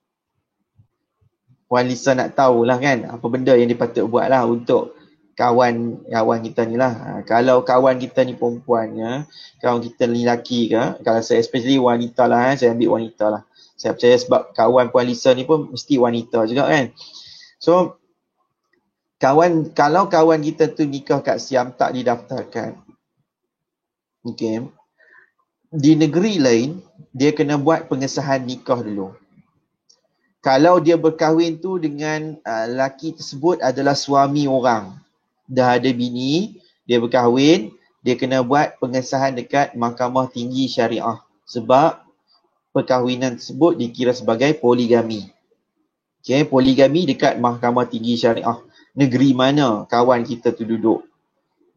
Puan Lisa nak tahulah kan, apa benda yang dia patut buat lah untuk kawan kita ni lah. Kalau kawan kita ni perempuan, kawan kita ni lelaki ke, kalau saya especially wanita lah, saya ambil wanita lah. Saya percaya sebab kawan Puan Lisa ni pun mesti wanita juga kan. So, kalau kawan kita tu nikah kat Siam tak didaftarkan, okey, di negeri lain dia kena buat pengesahan nikah dulu. Kalau dia berkahwin tu dengan lelaki tersebut adalah suami orang, dah ada bini, dia berkahwin, dia kena buat pengesahan dekat Mahkamah Tinggi Syariah sebab perkahwinan tersebut dikira sebagai poligami. Okay, poligami dekat Mahkamah Tinggi Syariah. Negeri mana kawan kita tu duduk.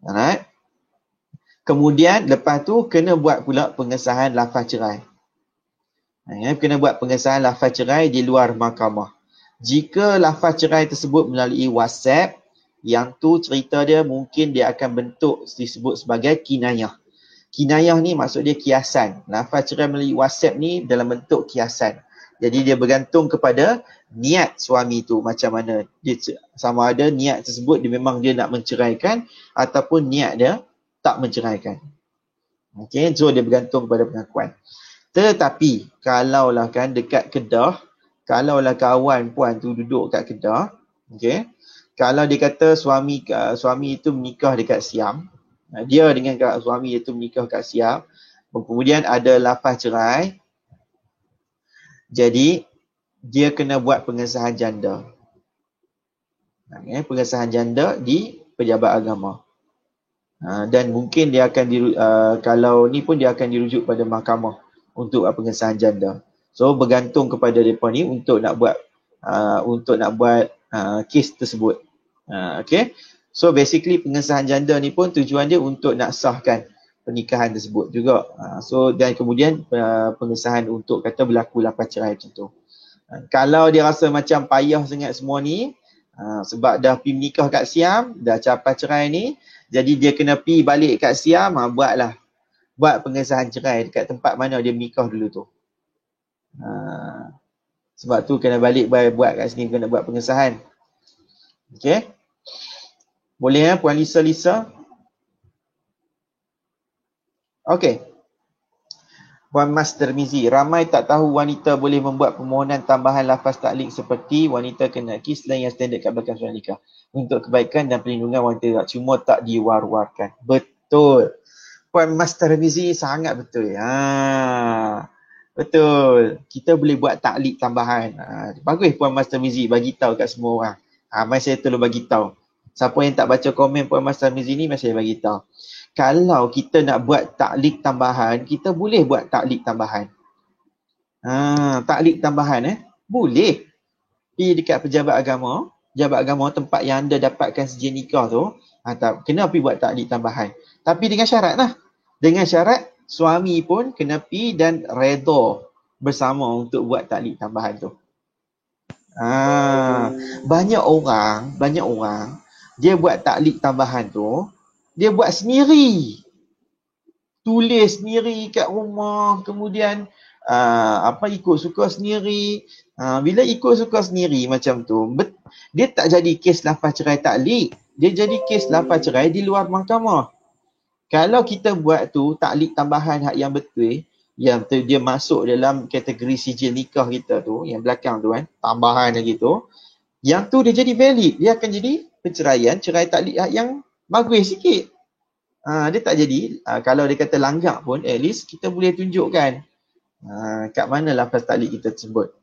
Alright. Kemudian lepas tu kena buat pula pengesahan lafaz cerai. Kena buat pengesahan lafaz cerai di luar mahkamah. Jika lafaz cerai tersebut melalui WhatsApp, yang tu cerita dia mungkin dia akan bentuk disebut sebagai kinayah. Kinayah ni maksud dia kiasan. Lafaz cerai melalui WhatsApp ni dalam bentuk kiasan. Jadi dia bergantung kepada niat suami tu macam mana. Dia sama ada niat tersebut dia memang dia nak menceraikan ataupun niat dia tak menceraikan. Okay, so dia bergantung kepada pengakuan. Tetapi kalaulah kan dekat Kedah, kalaulah kawan puan tu duduk kat Kedah, okay, kalau dia kata suami itu menikah dekat Siam, dia dengan suami itu menikah kat Siam, kemudian ada lafaz cerai, jadi dia kena buat pengesahan janda. Pengesahan janda di pejabat agama. Dan mungkin dia akan kalau ni pun dia akan dirujuk pada mahkamah untuk pengesahan janda. So bergantung kepada depa ni untuk nak buat kes tersebut. Okay. So basically pengesahan janda ni pun tujuan dia untuk nak sahkan pernikahan tersebut juga. So dan kemudian pengesahan untuk kata berlaku lafaz cerai macam tu. Kalau dia rasa macam payah sangat semua ni, sebab dah pergi menikah kat Siam, dah capai cerai ni, jadi dia kena pergi balik kat Siam, buat pengesahan cerai dekat tempat mana dia menikah dulu tu. Sebab tu kena balik buat kat sini, kena buat pengesahan. Okay. Boleh Puan Lisa? Okay. Puan Mas Termizi, ramai tak tahu wanita boleh membuat permohonan tambahan lafaz taklik seperti wanita kena kis lain yang standard kat belakang surat nikah untuk kebaikan dan perlindungan wanita, cuma tak diwar-warkan. Betul. Puan Mas Termizi sangat betul. Betul. Kita boleh buat taklik tambahan. Bagus Puan Mas Termizi bagi tahu kat semua orang. Mai saya tolong bagi tahu. Siapa yang tak baca komen Puan Mas Termizi ni, mai saya bagi tahu. Kalau kita nak buat taklik tambahan, kita boleh buat taklik tambahan. Taklik tambahan boleh. Pergi dekat pejabat agama tempat yang anda dapatkan sijil nikah tu, kena pergi buat taklik tambahan. Tapi dengan syarat lah. Dengan syarat suami pun kena pergi dan redha bersama untuk buat taklik tambahan tu. Banyak orang dia buat taklik tambahan tu, dia buat sendiri. Tulis sendiri kat rumah, kemudian ikut suka sendiri. Bila ikut suka sendiri macam tu, dia tak jadi kes lafaz cerai taklik, dia jadi kes lafaz cerai di luar mahkamah. Kalau kita buat tu taklik tambahan hak yang betul, yang dia masuk dalam kategori sijil nikah kita tu, yang belakang tu tambahan lagi tu, yang tu dia jadi valid, dia akan jadi perceraian, cerai taklik hak yang bagus sikit. Dia tak jadi, kalau dia kata langgar pun, at least kita boleh tunjukkan kat mana lafaz taklik kita tersebut.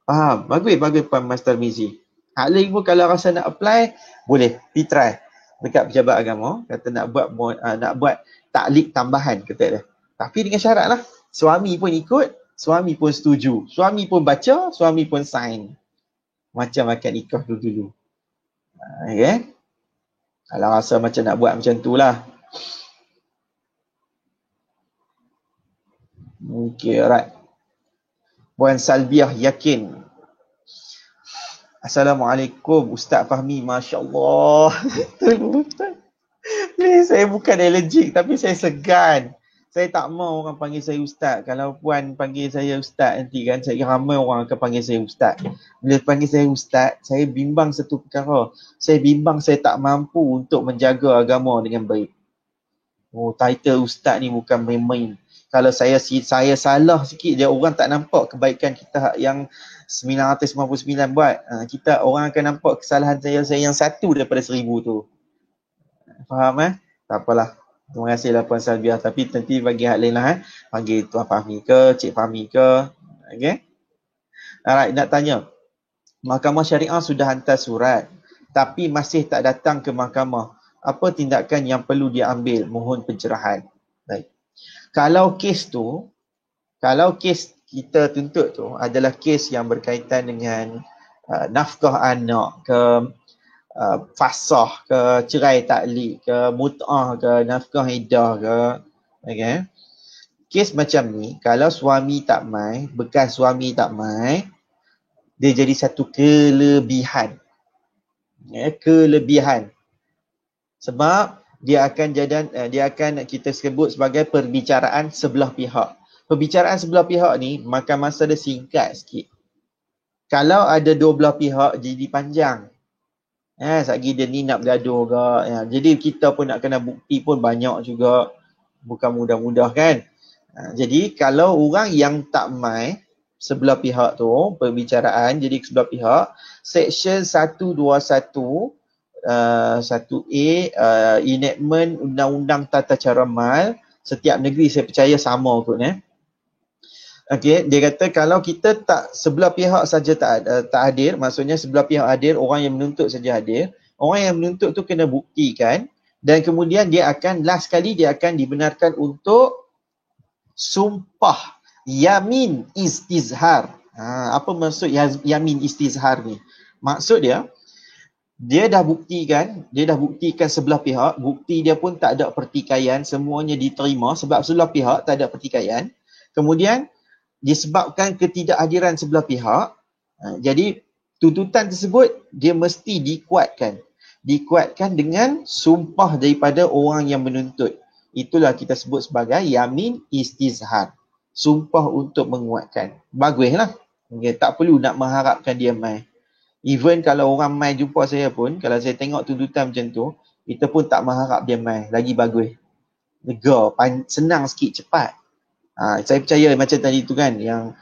Faham? Bagus Puan Master Mizi. Hak lain pun kalau rasa nak apply, boleh pergi try dekat pejabat agama, kata nak buat taklik tambahan kata dia. Tapi dengan syarat lah, suami pun ikut, suami pun setuju, suami pun baca, suami pun sign. Macam akad nikah dulu. Okay? Kalau rasa macam nak buat macam tu lah. Okay, alright. Puan Salbiah yakin. Assalamualaikum Ustaz Fahmi, Masya Allah. Please, saya bukan allergic tapi saya segan. Saya tak mau orang panggil saya Ustaz. Kalau Puan panggil saya Ustaz nanti kan, saya ramai orang akan panggil saya Ustaz. Bila panggil saya Ustaz, saya bimbang satu perkara. Saya bimbang saya tak mampu untuk menjaga agama dengan baik. Title Ustaz ni bukan main-main. Kalau saya salah sikit je, orang tak nampak kebaikan kita yang 999 buat. Orang akan nampak kesalahan saya yang satu daripada 1000 tu. Faham Tak apalah. Terima kasihlah Puan Salbiah. Tapi nanti bagi hak lain lah. Panggil Tuan Fahmi ke, Cik Fahmi ke. Okay. Alright, nak tanya. Mahkamah Syariah sudah hantar surat. Tapi masih tak datang ke mahkamah. Apa tindakan yang perlu diambil? Mohon pencerahan. Baik. Kalau kes kita tuntut tu adalah kes yang berkaitan dengan nafkah anak ke, fasah ke, cerai taklik ke, mut'ah ke, nafkah iddah ke. Okay. Kes macam ni, kalau suami tak mai, bekas suami tak mai, dia jadi satu kelebihan. Kelebihan. Sebab dia akan kita sebut sebagai perbicaraan sebelah pihak. Perbicaraan sebelah pihak ni makan masa dia singkat sikit. Kalau ada dua belah pihak jadi panjang. Satgi dia ni nak bergaduh ke. Jadi kita pun nak kena bukti pun banyak juga. Bukan mudah-mudah kan. Jadi kalau orang yang tak mai sebelah pihak tu, perbicaraan jadi sebelah pihak, Section 121 1A enactment Undang-Undang Tata Cara Mal, setiap negeri saya percaya sama kot. Okey, dia kata kalau kita tak sebelah pihak saja tak hadir, maksudnya sebelah pihak hadir, orang yang menuntut saja hadir, orang yang menuntut tu kena buktikan dan kemudian dia akan last kali dia akan dibenarkan untuk sumpah yamin istizhar. Apa maksud yamin istizhar ni? Maksud dia dah buktikan sebelah pihak, bukti dia pun tak ada pertikaian, semuanya diterima sebab sebelah pihak tak ada pertikaian. Kemudian disebabkan ketidakhadiran sebelah pihak, jadi tuntutan tersebut dia mesti dikuatkan dengan sumpah daripada orang yang menuntut. Itulah kita sebut sebagai yamin istizhar, sumpah untuk menguatkan. Baguslah. Okay, tak perlu nak mengharapkan dia mai. Even kalau orang mai jumpa saya pun, kalau saya tengok tuntutan macam tu, kita pun tak mengharap dia mai. Lagi bagus. Lega, senang sikit, cepat. Saya percaya macam tadi tu kan, yang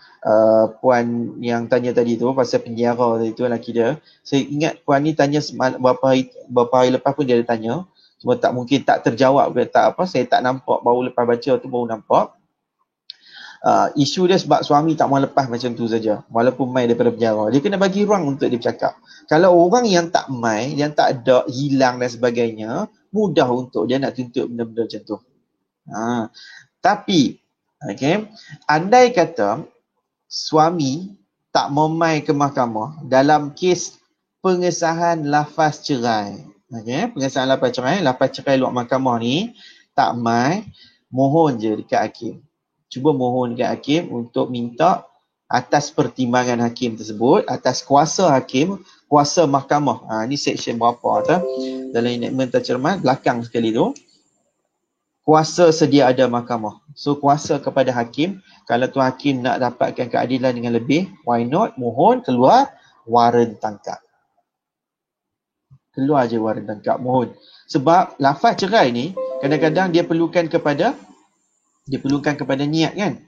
puan yang tanya tadi tu pasal penjara tadi tu, lelaki dia. Saya ingat puan ni tanya beberapa hari lepas pun dia ada tanya. Cuma tak mungkin tak terjawab ke tak apa, saya tak nampak, baru lepas baca tu baru nampak. Isu dia sebab suami tak mau lepas macam tu saja, walaupun mai daripada penjara. Dia kena bagi ruang untuk dia bercakap. Kalau orang yang tak mai, yang tak ada, hilang dan sebagainya, mudah untuk dia nak tuntut benda-benda macam tu. Tapi andai kata suami tak mau mai ke mahkamah dalam kes pengesahan lafaz cerai. Pengesahan lafaz cerai luar mahkamah ni tak mai, mohon je dekat hakim. Cuba mohon dekat hakim untuk minta atas pertimbangan hakim tersebut, atas kuasa hakim, kuasa mahkamah. Ni section berapa dalam enactment Tata Cara Mal belakang sekali tu. Kuasa sedia ada mahkamah. So kuasa kepada hakim, kalau tuan hakim nak dapatkan keadilan dengan lebih, why not, mohon keluar waran tangkap. Keluar je waran tangkap, mohon. Sebab lafaz cerai ni kadang-kadang dia perlukan kepada niat kan.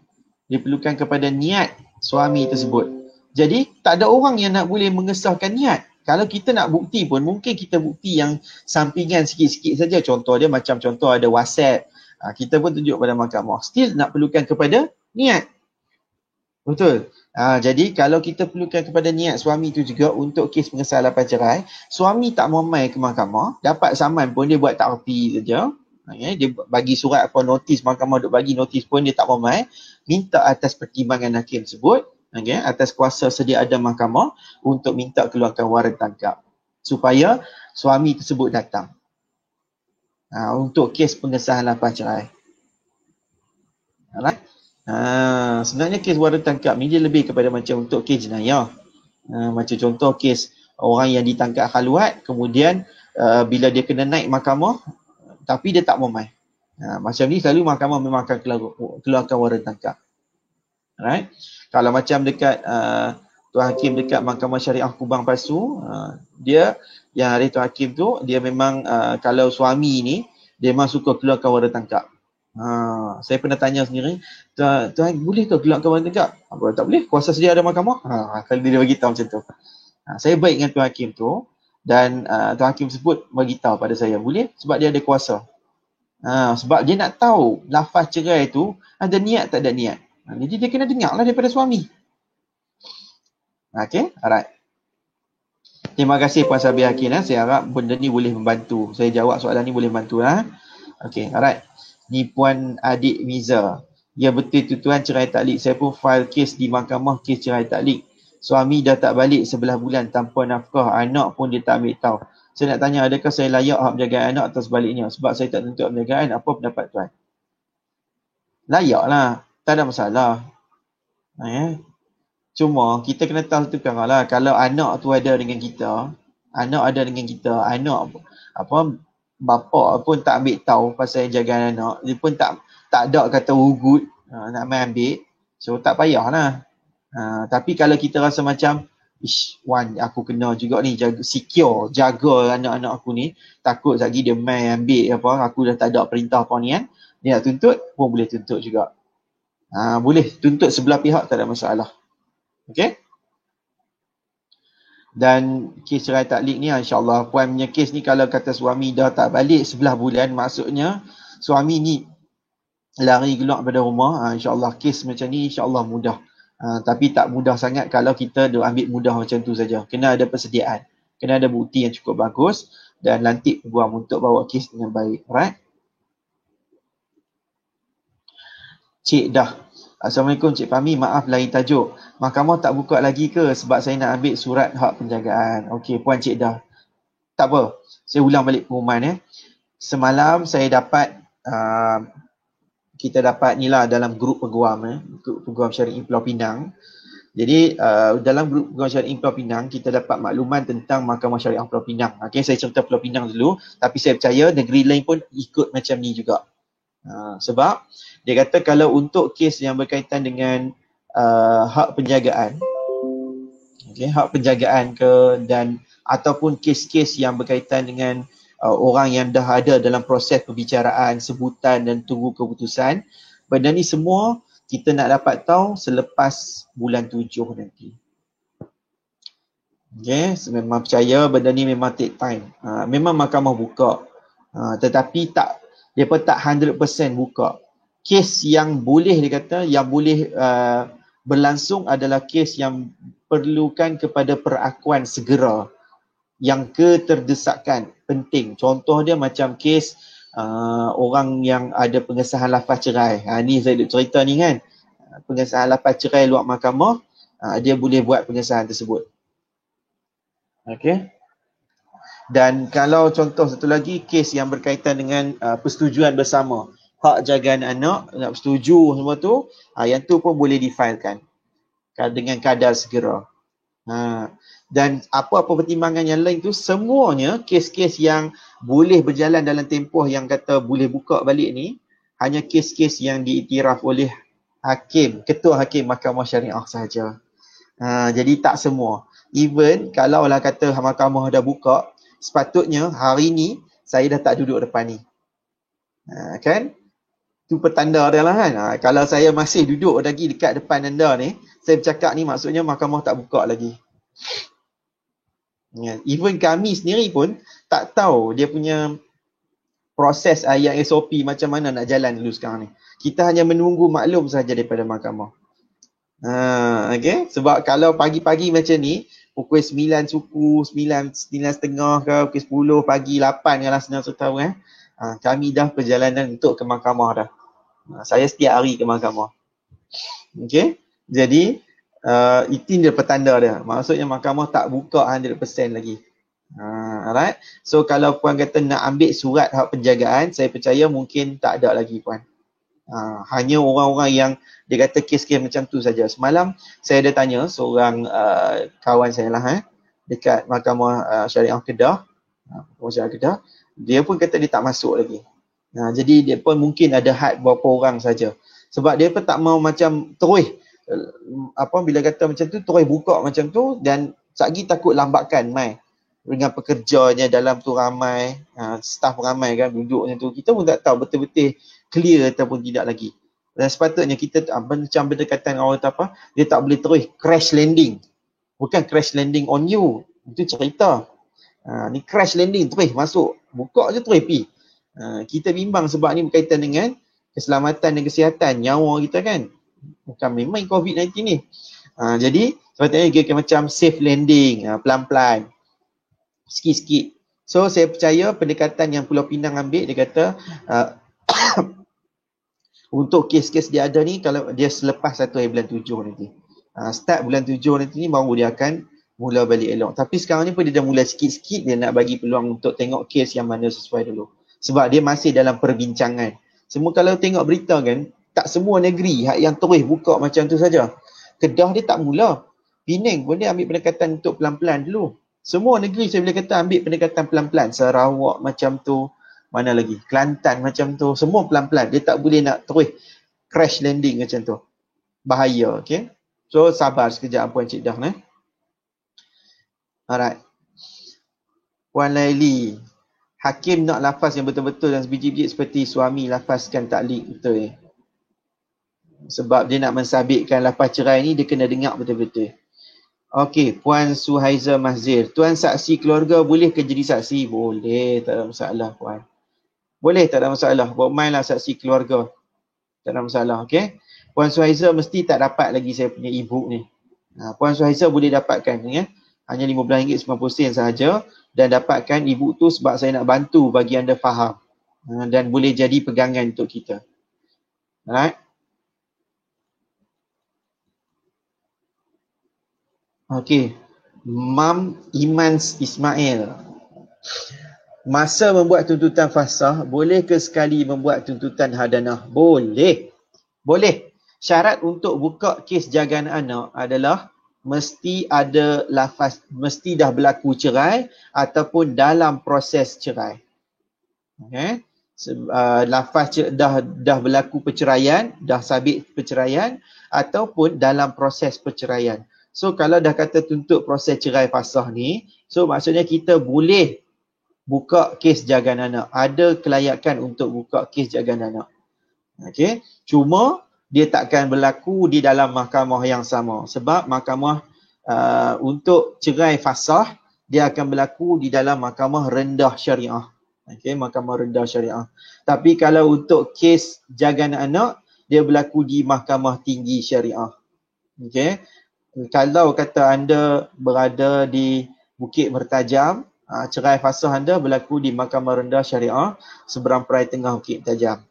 Dia perlukan kepada niat suami tersebut. Jadi tak ada orang yang nak boleh mengesahkan niat. Kalau kita nak bukti pun, mungkin kita bukti yang sampingan sikit-sikit saja. Contoh dia macam contoh ada WhatsApp. Kita pun tunjuk pada mahkamah. Still nak perlukan kepada niat. Betul. Jadi kalau kita perlukan kepada niat suami tu juga untuk kes pengesahan lafaz cerai, suami tak mau mai ke mahkamah, dapat saman pun dia buat tak erti saja. Dia bagi surat apa notis, mahkamah duk bagi notis pun dia tak mau mai, minta atas pertimbangan hakim tersebut, atas kuasa sedia ada mahkamah untuk minta keluarkan waran tangkap supaya suami tersebut datang untuk kes pengesahan lafaz cerai. Alright. Sebenarnya kes waran tangkap ni dia lebih kepada macam untuk kes jenayah. Macam contoh kes orang yang ditangkap haluat, kemudian bila dia kena naik mahkamah tapi dia tak mau mai. Macam ni selalu mahkamah memang akan keluarkan waran tangkap. Alright. Kalau macam dekat Tuan Hakim dekat Mahkamah Syariah Kubang Pasu, dia yang hari Tuan Hakim tu, dia memang kalau suami ni, dia memang suka keluarkan waran tangkap. Saya pernah tanya sendiri, Tuan boleh ke keluarkan waran tangkap? Apa tak boleh? Kuasa sedia ada mahkamah. Kalau dia bagi tahu macam tu. Saya baik dengan Tuan Hakim tu dan Tuan Hakim sebut bagi tahu pada saya boleh sebab dia ada kuasa. Sebab dia nak tahu lafaz cerai tu ada niat tak ada niat. Jadi dia kena dengar lah daripada suami. Okay, alright. Terima kasih Puan Sabia Hakin. Saya harap benda ni boleh membantu. Saya jawab soalan ni boleh membantu. Okay, alright. Ni Puan Adik Miza. Ya betul tu tuan, cerai taklik. Saya pun file kes di mahkamah, kes cerai taklik. Suami dah tak balik 11 bulan tanpa nafkah. Anak pun dia tak ambil tahu. Saya nak tanya, adakah saya layak hak penjagaan anak atau sebaliknya? Sebab saya tak tuntut penjagaan. Apa pendapat tuan? Layak lah. Tak ada masalah. Cuma kita kena tahu tu kan lah. Kalau anak tu ada dengan kita, anak bapa pun tak ambil tahu pasal jagaan anak. Dia pun tak ada kata ugut nak main ambil. So tak payahlah. Tapi kalau kita rasa macam Wan, aku kena juga ni jaga anak-anak aku ni, takut lagi dia main ambil aku dah tak ada perintah apa ni kan. Dia nak tuntut pun boleh tuntut juga. Boleh tuntut sebelah pihak, tak ada masalah. Okey. Dan kes cerai taklik ni insya-Allah puan punya kes ni, kalau kata suami dah tak balik 11 bulan, maksudnya suami ni lari keluar pada rumah. Insya-Allah kes macam ni insya-Allah mudah. Tapi tak mudah sangat kalau kita dah ambil mudah macam tu saja. Kena ada persediaan. Kena ada bukti yang cukup bagus dan lantik peguam untuk bawa kes dengan baik. Alright? Cik dah. Assalamualaikum Cik Fahmi, maaf lain tajuk. Mahkamah tak buka lagi ke sebab saya nak ambil surat hak penjagaan? Okey, Puan Cik dah. Tak apa. Saya ulang balik pengumuman Semalam saya dapat kita dapat ni lah dalam grup peguam grup peguam syari'i Pulau Pinang. Jadi dalam grup peguam syari'i Pulau Pinang kita dapat makluman tentang Mahkamah Syariah Pulau Pinang. Okey, saya cerita Pulau Pinang dulu, tapi saya percaya negeri lain pun ikut macam ni juga. Sebab dia kata kalau untuk kes yang berkaitan dengan hak penjagaan, hak penjagaan dan ataupun kes-kes yang berkaitan dengan orang yang dah ada dalam proses perbicaraan, sebutan dan tunggu keputusan, benda ni semua kita nak dapat tahu selepas bulan 7 nanti. Memang percaya benda ni memang take time. Memang mahkamah buka, tetapi dia pun tak 100% buka. Kes yang boleh dikata yang boleh berlangsung adalah kes yang perlukan kepada perakuan segera, yang keterdesakan penting. Contoh dia macam kes orang yang ada pengesahan lafaz cerai. Ni saya duk cerita ni kan. Pengesahan lafaz cerai luar mahkamah, dia boleh buat pengesahan tersebut. Okey. Dan kalau contoh satu lagi, kes yang berkaitan dengan persetujuan bersama, hak jagaan anak, nak bersetuju semua tu, yang tu pun boleh difailkan dengan kadar segera. Dan apa-apa pertimbangan yang lain tu, semuanya kes-kes yang boleh berjalan dalam tempoh yang kata boleh buka balik ni, hanya kes-kes yang diiktiraf oleh hakim, ketua hakim Mahkamah Syariah sahaja. Jadi tak semua. Even kalau lah kata mahkamah dah buka, sepatutnya hari ni saya dah tak duduk depan ni. Kan? Tu petanda dia lah kan. Kalau saya masih duduk lagi dekat depan anda ni, saya bercakap ni maksudnya mahkamah tak buka lagi. Even kami sendiri pun tak tahu dia punya proses yang SOP macam mana nak jalan dulu sekarang ni. Kita hanya menunggu maklum saja daripada mahkamah. Okay? Sebab kalau pagi-pagi macam ni, pukul 9 suku, 9.30 ke, pukul 10 pagi, 8 kalau senang tahu kami dah perjalanan untuk ke mahkamah dah. Saya setiap hari ke mahkamah. Okay? Jadi itu dia petanda dia. Maksudnya mahkamah tak buka 100% lagi. Alright. So kalau puan kata nak ambil surat hak penjagaan, saya percaya mungkin tak ada lagi puan. Hanya orang-orang yang dia kata kes-kes macam tu saja. Semalam saya ada tanya seorang kawan saya lah dekat Mahkamah Syariah Kedah. Mahkamah Syariah Kedah. Dia pun kata dia tak masuk lagi. Jadi dia pun mungkin ada had berapa orang saja. Sebab dia pun tak mau macam terus bila kata macam tu, terus buka macam tu, dan lagi takut lambatkan mai dengan pekerjanya dalam tu ramai, staff ramai kan duduk macam tu. Kita pun tak tahu betul-betul clear ataupun tidak lagi. Dan sepatutnya kita macam berdekatan orang apa, dia tak boleh terus crash landing. Bukan crash landing on you. Itu cerita. Ni crash landing terus masuk. Buka je terus pergi. Kita bimbang sebab ni berkaitan dengan keselamatan dan kesihatan nyawa kita kan. Bukan main-main COVID-19 ni. Jadi sepatutnya dia macam safe landing, pelan-pelan, sikit-sikit. So saya percaya pendekatan yang Pulau Pinang ambil, dia kata untuk kes-kes dia ada ni, kalau dia selepas 1 hari bulan 7 nanti, start bulan 7 nanti ni baru dia akan mula balik elok. Tapi sekarang ni pun dia dah mula sikit-sikit, dia nak bagi peluang untuk tengok kes yang mana sesuai dulu. Sebab dia masih dalam perbincangan. Semua kalau tengok berita kan, tak semua negeri yang terus buka macam tu saja. Kedah dia tak mula. Penang pun dia ambil pendekatan untuk pelan-pelan dulu. Semua negeri saya boleh kata ambil pendekatan pelan-pelan. Sarawak macam tu, mana lagi? Kelantan macam tu. Semua pelan-pelan. Dia tak boleh nak terus crash landing macam tu. Bahaya, okay? So sabar sekejap Puan Cik Dah. Alright. Puan Laili, hakim nak lafaz yang betul-betul dan sebiji-biji seperti suami lafazkan taklik, betul. Sebab dia nak mensabitkan lafaz cerai ni, dia kena dengar betul-betul. Okey, Puan Suhaiza Mahzir, tuan saksi keluarga boleh ke jadi saksi? Boleh, tak ada masalah Puan. Boleh, tak ada masalah. Buat mainlah saksi keluarga. Tak ada masalah, okey. Puan Suhaiza mesti tak dapat lagi saya punya e-book ni. Puan Suhaiza boleh dapatkan ya. Hanya RM15.90 sahaja dan dapatkan e-book tu sebab saya nak bantu bagi anda faham. Dan boleh jadi pegangan untuk kita. Alright. Okey. Mam Iman Ismail. Masa membuat tuntutan fasah, boleh ke sekali membuat tuntutan hadanah? Boleh. Boleh. Syarat untuk buka kes jagaan anak adalah mesti ada lafaz, mesti dah berlaku cerai ataupun dalam proses cerai. Okay. Lafaz dah berlaku perceraian, dah sabit perceraian ataupun dalam proses perceraian. So kalau dah kata tuntut proses cerai fasah ni, so maksudnya kita boleh buka kes jagaan anak. Ada kelayakan untuk buka kes jagaan anak. Okay. Cuma dia takkan berlaku di dalam mahkamah yang sama. Sebab mahkamah untuk cerai fasah, dia akan berlaku di dalam mahkamah rendah syariah. Okay, mahkamah rendah syariah. Tapi kalau untuk kes jagaan anak, dia berlaku di mahkamah tinggi syariah. Okay. Kalau kata anda berada di Bukit Mertajam, cerai fasah anda berlaku di mahkamah rendah syariah seberang perai tengah Bukit Mertajam.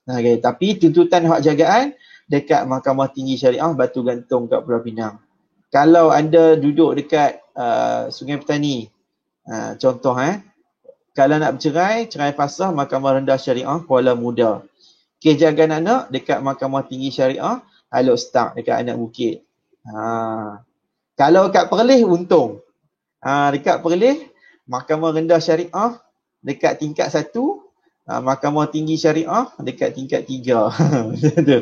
Okay. Tapi tuntutan hak jagaan dekat Mahkamah Tinggi Syariah Batu Gantung kat Pulau Pinang. Kalau anda duduk dekat Sungai Petani, contoh kalau nak bercerai, cerai fasah Mahkamah Rendah Syariah Kuala Muda. Kes jagaan anak dekat Mahkamah Tinggi Syariah Alok Stark dekat Anak Bukit. Kalau kat Perlis untung. Dekat Perlis Mahkamah Rendah Syariah dekat tingkat 1, Mahkamah Tinggi Syariah dekat tingkat 3. Macam tu.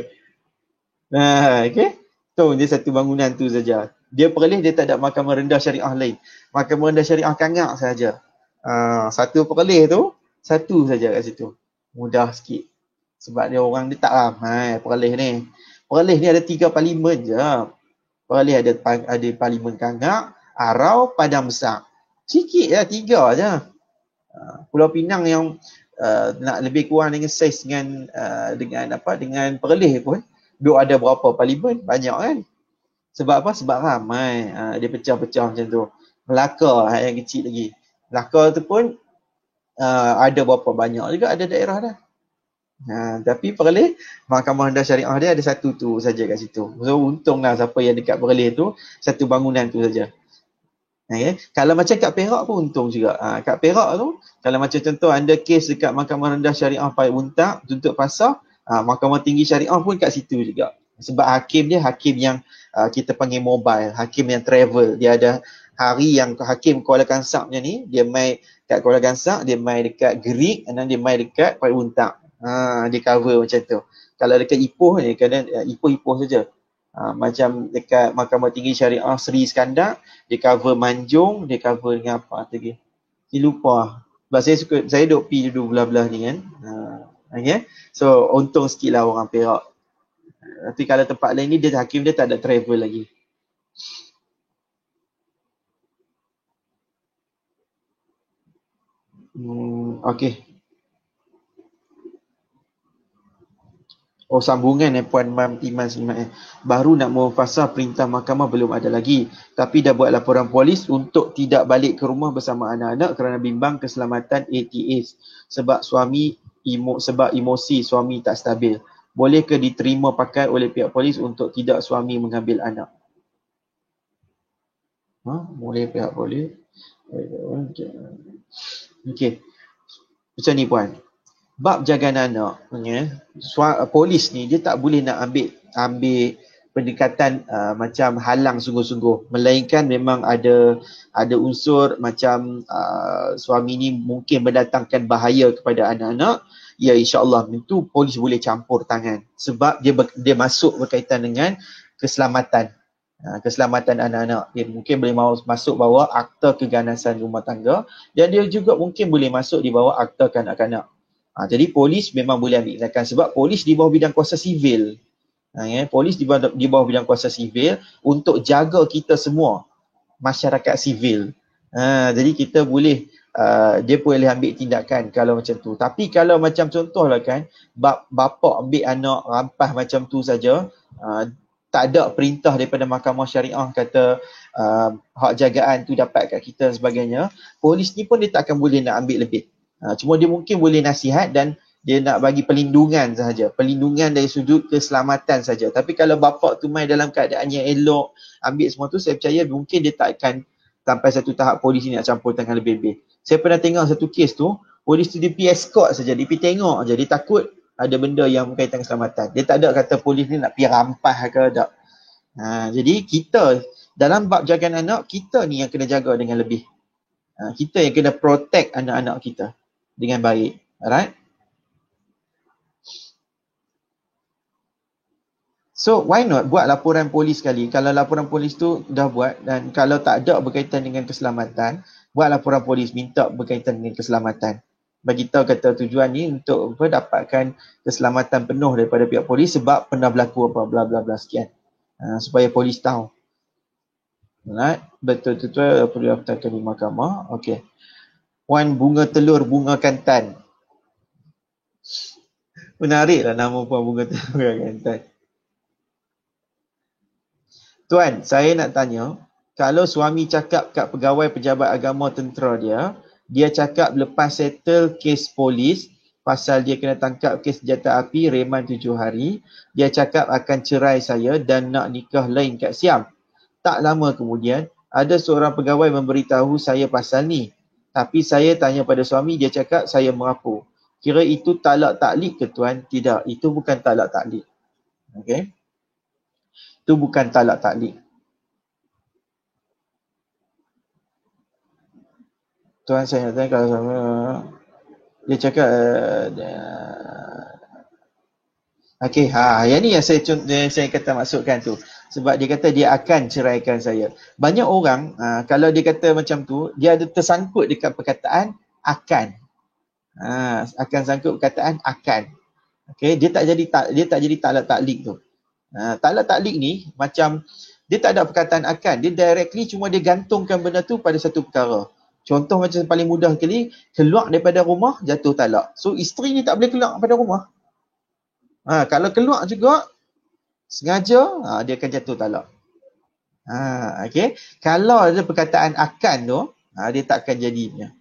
Okay. So dia satu bangunan tu saja. Dia Perlis dia tak ada mahkamah rendah syariah lain. Mahkamah rendah syariah Kangak saja. Satu Perlis tu, satu saja kat situ. Mudah sikit. Sebab dia orang dia tak ramai Perlis ni. Perlis ni ada 3 parlimen je. Perlis ada parlimen Kangak, Arau, Padang Besar. Sikit lah, 3 je. Pulau Pinang yang nak lebih kurang dengan saiz dengan Perlis pun, duk ada berapa parlimen? Banyak kan? Sebab apa? Sebab ramai. Dia pecah-pecah macam tu. Melaka yang kecil lagi. Melaka tu pun ada berapa banyak juga ada daerah dah. Tapi Perlis, Mahkamah Rendah Syariah dia ada satu tu saja kat situ. So untunglah siapa yang dekat Perlis tu, satu bangunan tu saja. Okay. Kalau macam kat Perak pun untung juga. Kat Perak tu, kalau macam contoh anda kes dekat Mahkamah Rendah Syariah Pait Buntak, tuntut pasar, Mahkamah Tinggi Syariah pun kat situ juga. Sebab hakim dia hakim yang kita panggil mobile, hakim yang travel. Dia ada hari yang hakim Kuala Kangsar macam ni, dia mai kat Kuala Kangsar, dia mai dekat Gerik, dan dia mai dekat Pait Buntak. Dia cover macam tu. Kalau dekat Ipoh ni, kadang Ipoh-Ipoh saja. Macam dekat Mahkamah Tinggi Syariah Seri Iskandar, dia cover Manjung, dia cover dengan apa lagi? Saya lupa. Sebab saya duk pergi dulu belah-belah ni kan. Okay. So untung sikit lah orang Perak. Tapi kalau tempat lain ni dia hakim dia tak ada travel lagi. Okay. Oh, sambungan Puan Mam Iman Sliman. Baru nak memfasal perintah mahkamah belum ada lagi. Tapi dah buat laporan polis untuk tidak balik ke rumah bersama anak-anak kerana bimbang keselamatan ATS. Sebab emosi suami tak stabil. Boleh ke diterima pakai oleh pihak polis untuk tidak suami mengambil anak? Boleh pihak polis. Okey. Macam ni Puan. Bab jaga anak, polis ni dia tak boleh nak ambil pendekatan macam halang sungguh-sungguh, melainkan memang ada unsur macam suami ni mungkin mendatangkan bahaya kepada anak-anak, ya insya-Allah itu polis boleh campur tangan sebab dia masuk berkaitan dengan keselamatan anak-anak. Dia mungkin boleh masuk bawah akta keganasan rumah tangga dan dia juga mungkin boleh masuk di bawah akta kanak-kanak. Jadi polis memang boleh ambil tindakan sebab polis di bawah bidang kuasa sivil. Polis di bawah bidang kuasa sivil untuk jaga kita semua, masyarakat sivil. Jadi kita boleh, dia boleh ambil tindakan kalau macam tu. Tapi kalau macam contohlah kan, bapa ambil anak rampas macam tu saja, tak ada perintah daripada mahkamah syariah kata hak jagaan tu dapat kat kita dan sebagainya, polis ni pun dia tak akan boleh nak ambil lebih. Cuma dia mungkin boleh nasihat dan dia nak bagi perlindungan sahaja, perlindungan dari sudut keselamatan saja. Tapi kalau bapa tu main dalam keadaan yang elok, ambil semua tu, saya percaya mungkin dia tak akan sampai satu tahap polis ni nak campur tangan lebih-lebih. Saya pernah tengok satu kes tu, polis tu dia pergi escort saja, dia pergi tengok je, dia takut ada benda yang berkaitan keselamatan. Dia tak ada kata polis ni nak pergi rampas ke tak. Jadi kita dalam bab jagaan anak, kita ni yang kena jaga dengan lebih. Kita yang kena protect anak-anak kita dengan baik. Alright? So, why not buat laporan polis sekali? Kalau laporan polis tu dah buat dan kalau tak ada berkaitan dengan keselamatan, buat laporan polis minta berkaitan dengan keselamatan. Bagi tahu kata tujuan ni untuk dapatkan keselamatan penuh daripada pihak polis sebab pernah berlaku apa bla bla bla sekian. Supaya polis tahu. Alright? Betul-betul perlu daftarkan di mahkamah. Okey. Puan Bunga Telur Bunga Kantan. Menariklah nama Puan Bunga Telur Bunga Kantan. Tuan, saya nak tanya, kalau suami cakap kat pegawai pejabat agama tentera dia cakap lepas settle kes polis, pasal dia kena tangkap kes senjata api, reman 7 hari, dia cakap akan cerai saya dan nak nikah lain kat Siam. Tak lama kemudian, ada seorang pegawai memberitahu saya pasal ni. Tapi saya tanya pada suami, dia cakap saya merapu. Kira itu talak taklik ke Tuan? Tidak, itu bukan talak taklik. Okey? Itu bukan talak taklik. Tuan, saya nak tanya kalau sama dia cakap okey, yang ni yang saya kata maksudkan tu. Sebab dia kata dia akan ceraikan saya. Banyak orang kalau dia kata macam tu, dia ada tersangkut dekat perkataan akan. Akan sangkut perkataan akan. Okey, dia tak jadi talak taklik tu. Talak taklik ni macam dia tak ada perkataan akan, dia directly cuma dia gantungkan benda tu pada satu perkara. Contoh macam paling mudah sekali, keluar daripada rumah jatuh talak. So isteri ni tak boleh keluar daripada rumah. Kalau keluar juga sengaja, dia akan jatuh talak. Okey. Kalau ada perkataan akan tu, dia tak akan jadinya.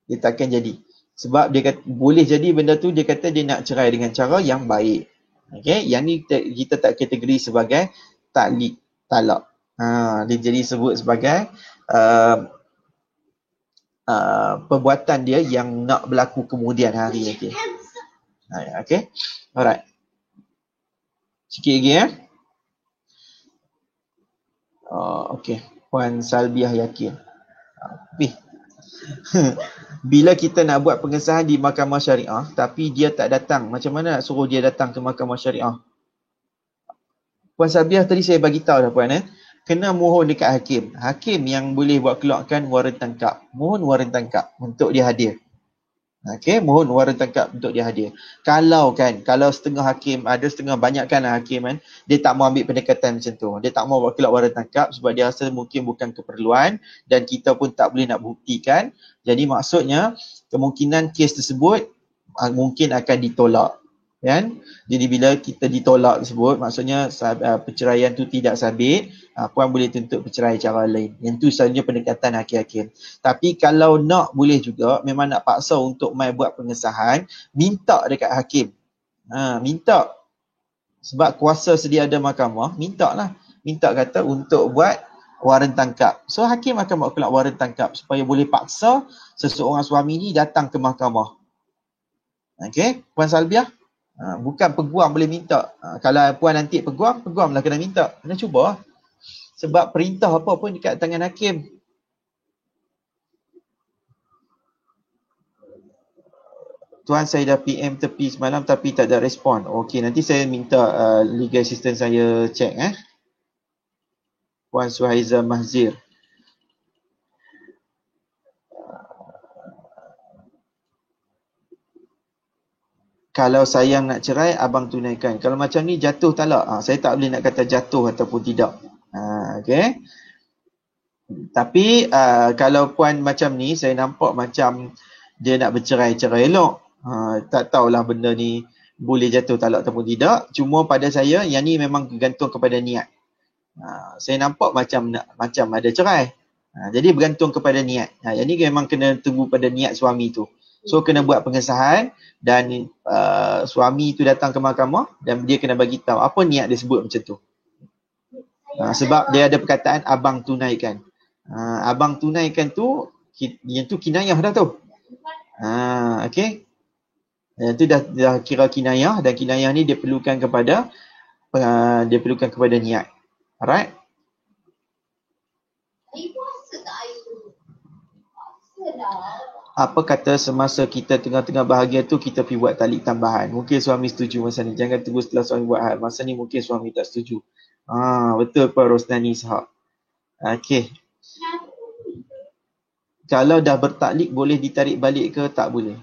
Dia tak akan jadi. Sebab dia kata, boleh jadi benda tu dia kata dia nak cerai dengan cara yang baik. Okey, yang ni kita tak kategori sebagai taklik talak. Dia jadi sebut sebagai perbuatan dia yang nak berlaku kemudian hari. Okey. Okey. Alright. Sikit lagi okey. Puan Salbiah Yakin. Bila kita nak buat pengesahan di mahkamah syariah tapi dia tak datang, macam mana nak suruh dia datang ke mahkamah syariah? Puan Salbiah tadi saya bagi tahu dah puan kena mohon dekat hakim. Hakim yang boleh buat keluarkan waran tangkap. Mohon waran tangkap untuk dia hadir. Okey, mohon waran tangkap untuk dia hadir. Kalau setengah hakim, ada setengah banyakkan hakim dia tak mau ambil pendekatan macam tu. Dia tak mau buat keluar waran tangkap sebab dia rasa mungkin bukan keperluan dan kita pun tak boleh nak buktikan. Jadi maksudnya kemungkinan kes tersebut mungkin akan ditolak. Kan? Jadi bila kita ditolak tersebut, maksudnya perceraian tu tidak sabit, puan boleh tuntut perceraian cara lain. Yang tu sahaja pendekatan hakim-hakim. Tapi kalau nak, boleh juga, memang nak paksa untuk mai buat pengesahan, minta dekat hakim. Minta. Sebab kuasa sedia ada mahkamah, minta lah. Minta kata untuk buat waran tangkap. So hakim akan buat kelak waran tangkap supaya boleh paksa seseorang suami ni datang ke mahkamah. Okey, Puan Salbiah? Bukan peguam boleh minta. Kalau puan nanti peguam lah kena minta. Kena cuba. Sebab perintah apa pun dekat tangan hakim. Tuan, saya dah PM tepi semalam tapi tak ada respon. Okey, nanti saya minta legal assistant saya check. Puan Suhaiza Mahzir. Kalau sayang nak cerai, abang tunaikan. Kalau macam ni jatuh talak. Saya tak boleh nak kata jatuh ataupun tidak. Okey. Tapi kalau puan macam ni, saya nampak macam dia nak bercerai-cerai elok. Tak tahulah benda ni boleh jatuh talak ataupun tidak. Cuma pada saya, yang ni memang bergantung kepada niat. Saya nampak macam ada cerai. Jadi bergantung kepada niat. Yang ni memang kena tunggu pada niat suami tu. So kena buat pengesahan dan suami tu datang ke mahkamah dan dia kena bagi tahu apa niat dia sebut macam tu. Sebab dia ada perkataan abang tunaikan. Abang tunaikan tu, yang tu kinayah dah tu. Okey. Yang tu dah kira kinayah, dan kinayah ni dia perlukan kepada niat. Alright? Apa kata semasa kita tengah-tengah bahagia tu kita pergi buat talik tambahan. Mungkin suami setuju masa ni. Jangan tunggu setelah suami buat hal. Masa ni mungkin suami tak setuju. Betul Puan Rosnani Ishak. Okey. Kalau dah bertaklik boleh ditarik balik ke? Tak boleh.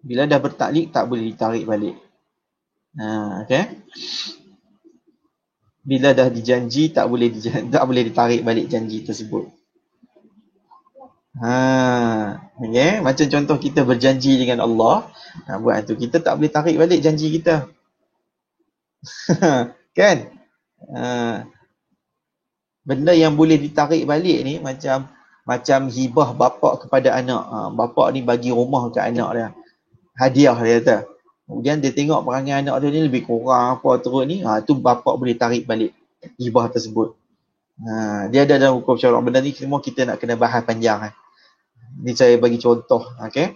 Bila dah bertaklik tak boleh ditarik balik. Okey. Bila dah dijanji tak boleh ditarik balik janji tersebut. Okay. Macam contoh kita berjanji dengan Allah, buat tu kita tak boleh tarik balik janji kita. Kan? Benda yang boleh ditarik balik ni macam hibah bapak kepada anak. Bapak ni bagi rumah ke anak dia. Hadiah dia kata. Kemudian dia tengok perangai anak dia ni lebih kurang apa terus ni, tu bapak boleh tarik balik hibah tersebut. Dia ada dalam hukum syarak. Benda ni semua kita nak kena bahas panjang. Ni saya bagi contoh. Okay.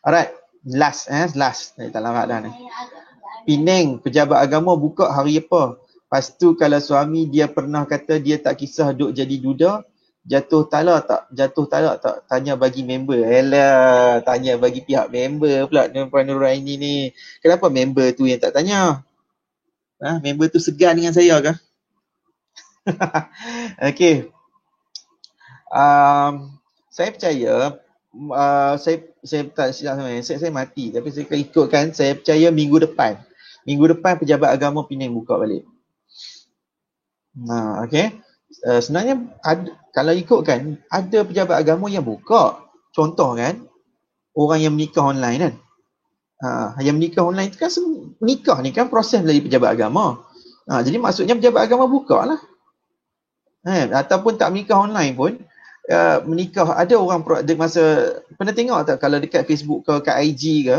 Alright. Last. Tak lama dah ni. Penang, pejabat agama buka hari apa? Lepas tu kalau suami dia pernah kata dia tak kisah duk jadi duda, jatuh talak tak? Tanya bagi member. Elah, tanya bagi pihak member pula Puan Nuraini ni. Kenapa member tu yang tak tanya? Member tu segan dengan saya ke? Okay. Saya percaya saya mati, tapi saya ikutkan, saya percaya minggu depan pejabat agama Penang buka balik. Okay. Sebenarnya kalau ikutkan ada pejabat agama yang buka. Contoh kan, orang yang menikah online kan. Yang menikah online tu kan, menikah ni kan proses melalui pejabat agama. Jadi maksudnya pejabat agama buka lah. Ataupun tak menikah online pun, menikah, ada orang masa pernah tengok tak kalau dekat Facebook ke kat IG ke,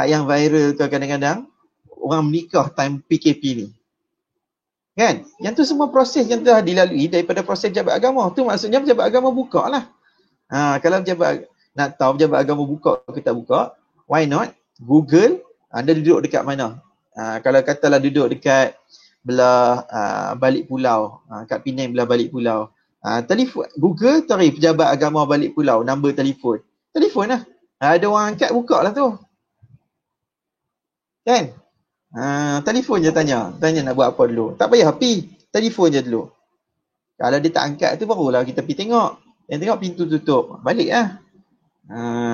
yang viral ke kadang-kadang orang menikah time PKP ni kan, yang tu semua proses yang telah dilalui daripada proses pejabat agama. Tu maksudnya pejabat agama buka lah. Kalau nak tahu pejabat agama buka ke tak buka, why not Google anda duduk dekat mana. Kalau katalah duduk dekat belah balik pulau, kat Penang belah balik pulau, telefon Google cari pejabat agama balik pulau, nombor telefon lah. Ada orang angkat, buka lah tu kan. Telefon je, tanya nak buat apa dulu. Tak payah pergi, telefon je dulu. Kalau dia tak angkat tu barulah kita pergi tengok. Yang tengok pintu tutup, balik lah.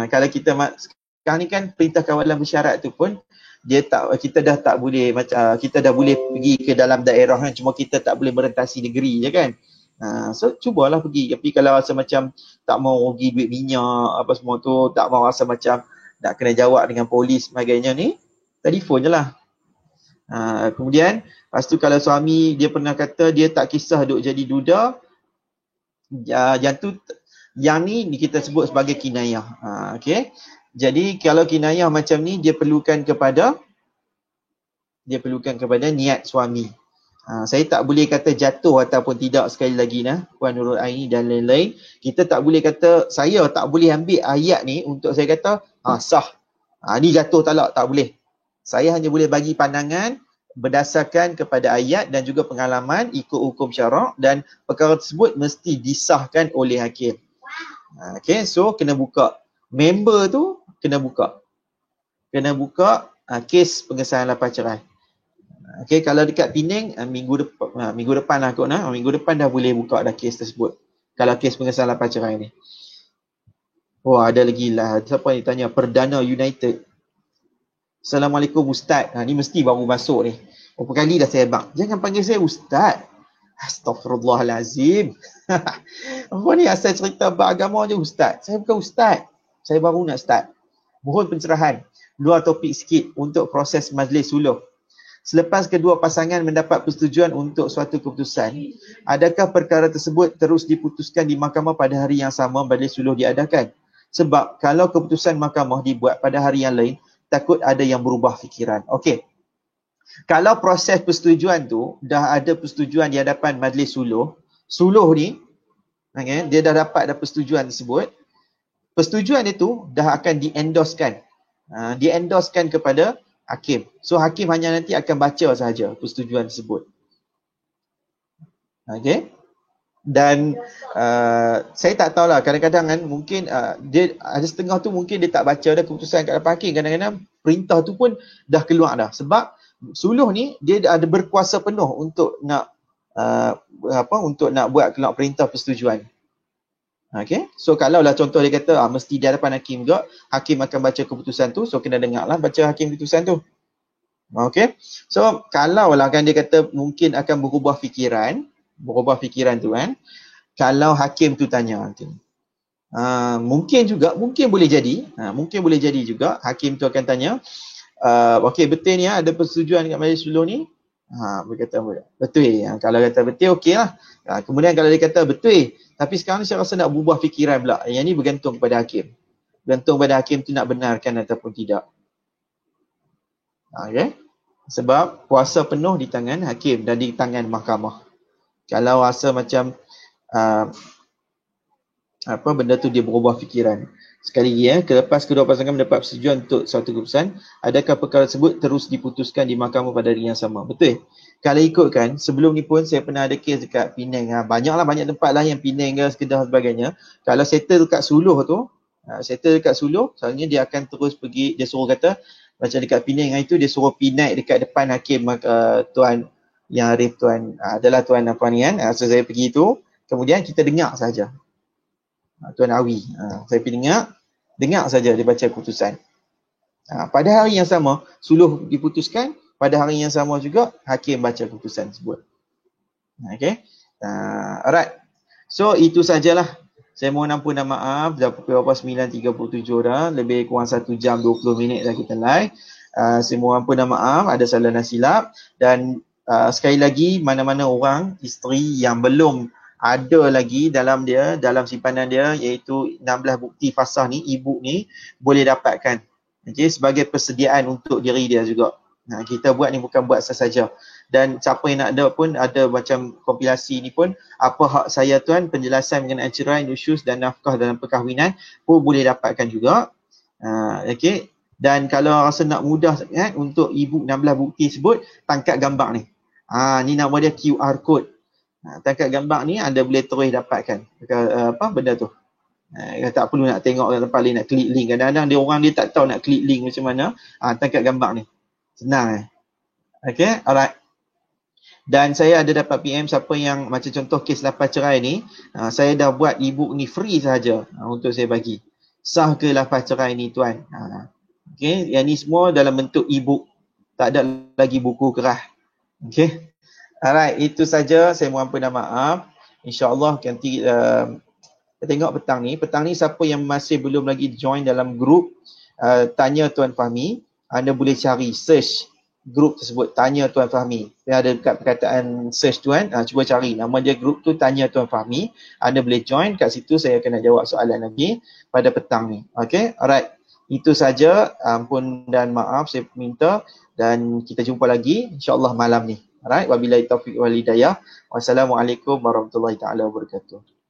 Kalau kita sekarang ni kan perintah kawalan bersyarat tu pun kita dah tak boleh, kita dah boleh pergi ke dalam daerah kan, cuma kita tak boleh merentasi negeri je kan. So cubalah pergi. Tapi kalau rasa macam tak mau rugi duit minyak apa semua tu, tak mau rasa macam nak kena jawab dengan polis sebagainya ni, telefon je lah. Kemudian lepas tu kalau suami dia pernah kata dia tak kisah duk jadi duda, yang ni kita sebut sebagai kinayah. Okey. Jadi kalau kinayah macam ni dia perlukan kepada niat suami. Saya tak boleh kata jatuh ataupun tidak sekali lagi Puan Nurul Aini dan lain-lain. Kita tak boleh kata, saya tak boleh ambil ayat ni untuk saya kata sah. Ni jatuh talak, tak boleh. Saya hanya boleh bagi pandangan berdasarkan kepada ayat dan juga pengalaman ikut hukum syarak, dan perkara tersebut mesti disahkan oleh hakim. Okay, so kena buka. Member tu kena buka. Kes pengesahan lapas cerai. Okay, kalau dekat Penang minggu depan lah kot minggu depan dah boleh buka dah kes tersebut. Kalau kes pengesahan lapas cerai ni. Ada lagi lah. Siapa yang tanya? Perdana United. Assalamualaikum Ustaz. Ni mesti baru masuk ni. Berapa kali dah saya bang. Jangan panggil saya Ustaz. Astaghfirullahalazim. Apa ni asal cerita beragama je Ustaz? Saya bukan Ustaz. Saya baru nak start. Mohon pencerahan. Luar topik sikit untuk proses majlis suluh. Selepas kedua pasangan mendapat persetujuan untuk suatu keputusan, adakah perkara tersebut terus diputuskan di mahkamah pada hari yang sama majlis suluh diadakan? Sebab kalau keputusan mahkamah dibuat pada hari yang lain, takut ada yang berubah fikiran. Okey. Kalau proses persetujuan tu dah ada persetujuan di hadapan majlis suluh, suluh ni dia dah dapat persetujuan tersebut, persetujuan itu dah akan di-endorsekan. Di-endorsekan kepada hakim. So hakim hanya nanti akan baca sahaja persetujuan tersebut. Okey. Dan saya tak tahulah, kadang-kadang kan mungkin dia ada setengah tu mungkin dia tak baca dah keputusan kat depan hakim, kadang-kadang perintah tu pun dah keluar dah. Sebab suluh ni dia ada berkuasa penuh untuk nak buat keluar perintah persetujuan. Okay. So kalau lah contoh dia kata mesti di hadapan hakim juga, hakim akan baca keputusan tu, so kena dengar lah baca hakim keputusan tu. Okay. So kalau lah kan dia kata mungkin akan berubah fikiran tu kan, kalau hakim tu tanya nanti. Mungkin boleh jadi juga hakim tu akan tanya, okey betul ni ada persetujuan kat majlis suluh ni. Berkata betul. Kalau kata betul, okey lah. Kemudian kalau dia kata betul, tapi sekarang ni saya rasa nak berubah fikiran pula. Yang ni bergantung kepada hakim. Bergantung pada hakim tu nak benarkan ataupun tidak. Okay. Sebab kuasa penuh di tangan hakim dan di tangan mahkamah. Kalau rasa macam benda tu dia berubah fikiran. Sekali lagi kelepas kedua pasangan mendapat persetujuan untuk suatu keputusan, adakah perkara tersebut terus diputuskan di mahkamah pada hari yang sama? Betul. Kalau ikutkan, sebelum ni pun saya pernah ada kes dekat Penang. Banyak tempat lah yang Penang ke, Kedah sebagainya. Kalau settle dekat Suluh tu, soalnya dia akan terus pergi, dia suruh kata, macam dekat Penang itu, dia suruh pinai dekat depan hakim tuan yang Arif tuan, adalah tuan apa ni kan. So saya pergi tu, kemudian kita dengar saja. Tuan Awi, saya pergi dengar saja dia baca keputusan. Pada hari yang sama, suluh diputuskan, pada hari yang sama juga hakim baca keputusan tersebut. Okay. Alright. So itu sajalah. Saya mohon ampun dan maaf, dah pukul 9.37 dah, lebih kurang 1 jam 20 minit dah kita live. Saya mohon ampun dan maaf, ada salah dan silap. Dan sekali lagi, mana-mana orang, isteri yang belum ada lagi dalam simpanan dia, iaitu 16 bukti fasah ni, e-book ni, boleh dapatkan. Okay, sebagai persediaan untuk diri dia juga. Kita buat ni bukan buat sahaja. Dan siapa yang nak ada pun, ada macam kompilasi ni pun, apa hak saya tuan, penjelasan mengenai cerai, nusyuz dan nafkah dalam perkahwinan pun boleh dapatkan juga. Okay. Dan kalau rasa nak mudah sangat untuk e-book 16 bukti sebut, tangkap gambar ni. Ni nama dia QR code. Tangkap gambar ni anda boleh terus dapatkan benda tu. Tak perlu nak tengok tempat lain, nak klik link. Kadang-kadang dia tak tahu nak klik link macam mana. Tangkap gambar ni. Senang. Okay, alright. Dan saya ada dapat PM siapa yang macam contoh kes lapas cerai ni, saya dah buat e-book ni free sahaja untuk saya bagi. Sah ke lapas cerai ni tuan? Okay, yang ni semua dalam bentuk e-book. Tak ada lagi buku kerah. Okay. Alright, itu saja. Saya mohon ampun dan maaf. InsyaAllah nanti kita tengok petang ni. Petang ni siapa yang masih belum lagi join dalam grup Tanya Tuan Fahmi, anda boleh cari search grup tersebut, Tanya Tuan Fahmi. Dia ada dekat perkataan search tuan, cuba cari nama dia, grup tu Tanya Tuan Fahmi. Anda boleh join kat situ, saya akan nak jawab soalan lagi pada petang ni. Okay, alright. Itu saja, ampun dan maaf saya minta, dan kita jumpa lagi insya-Allah malam ni. Alright, wabillahi taufiq wal hidayah. Wassalamualaikum warahmatullahi taala wabarakatuh.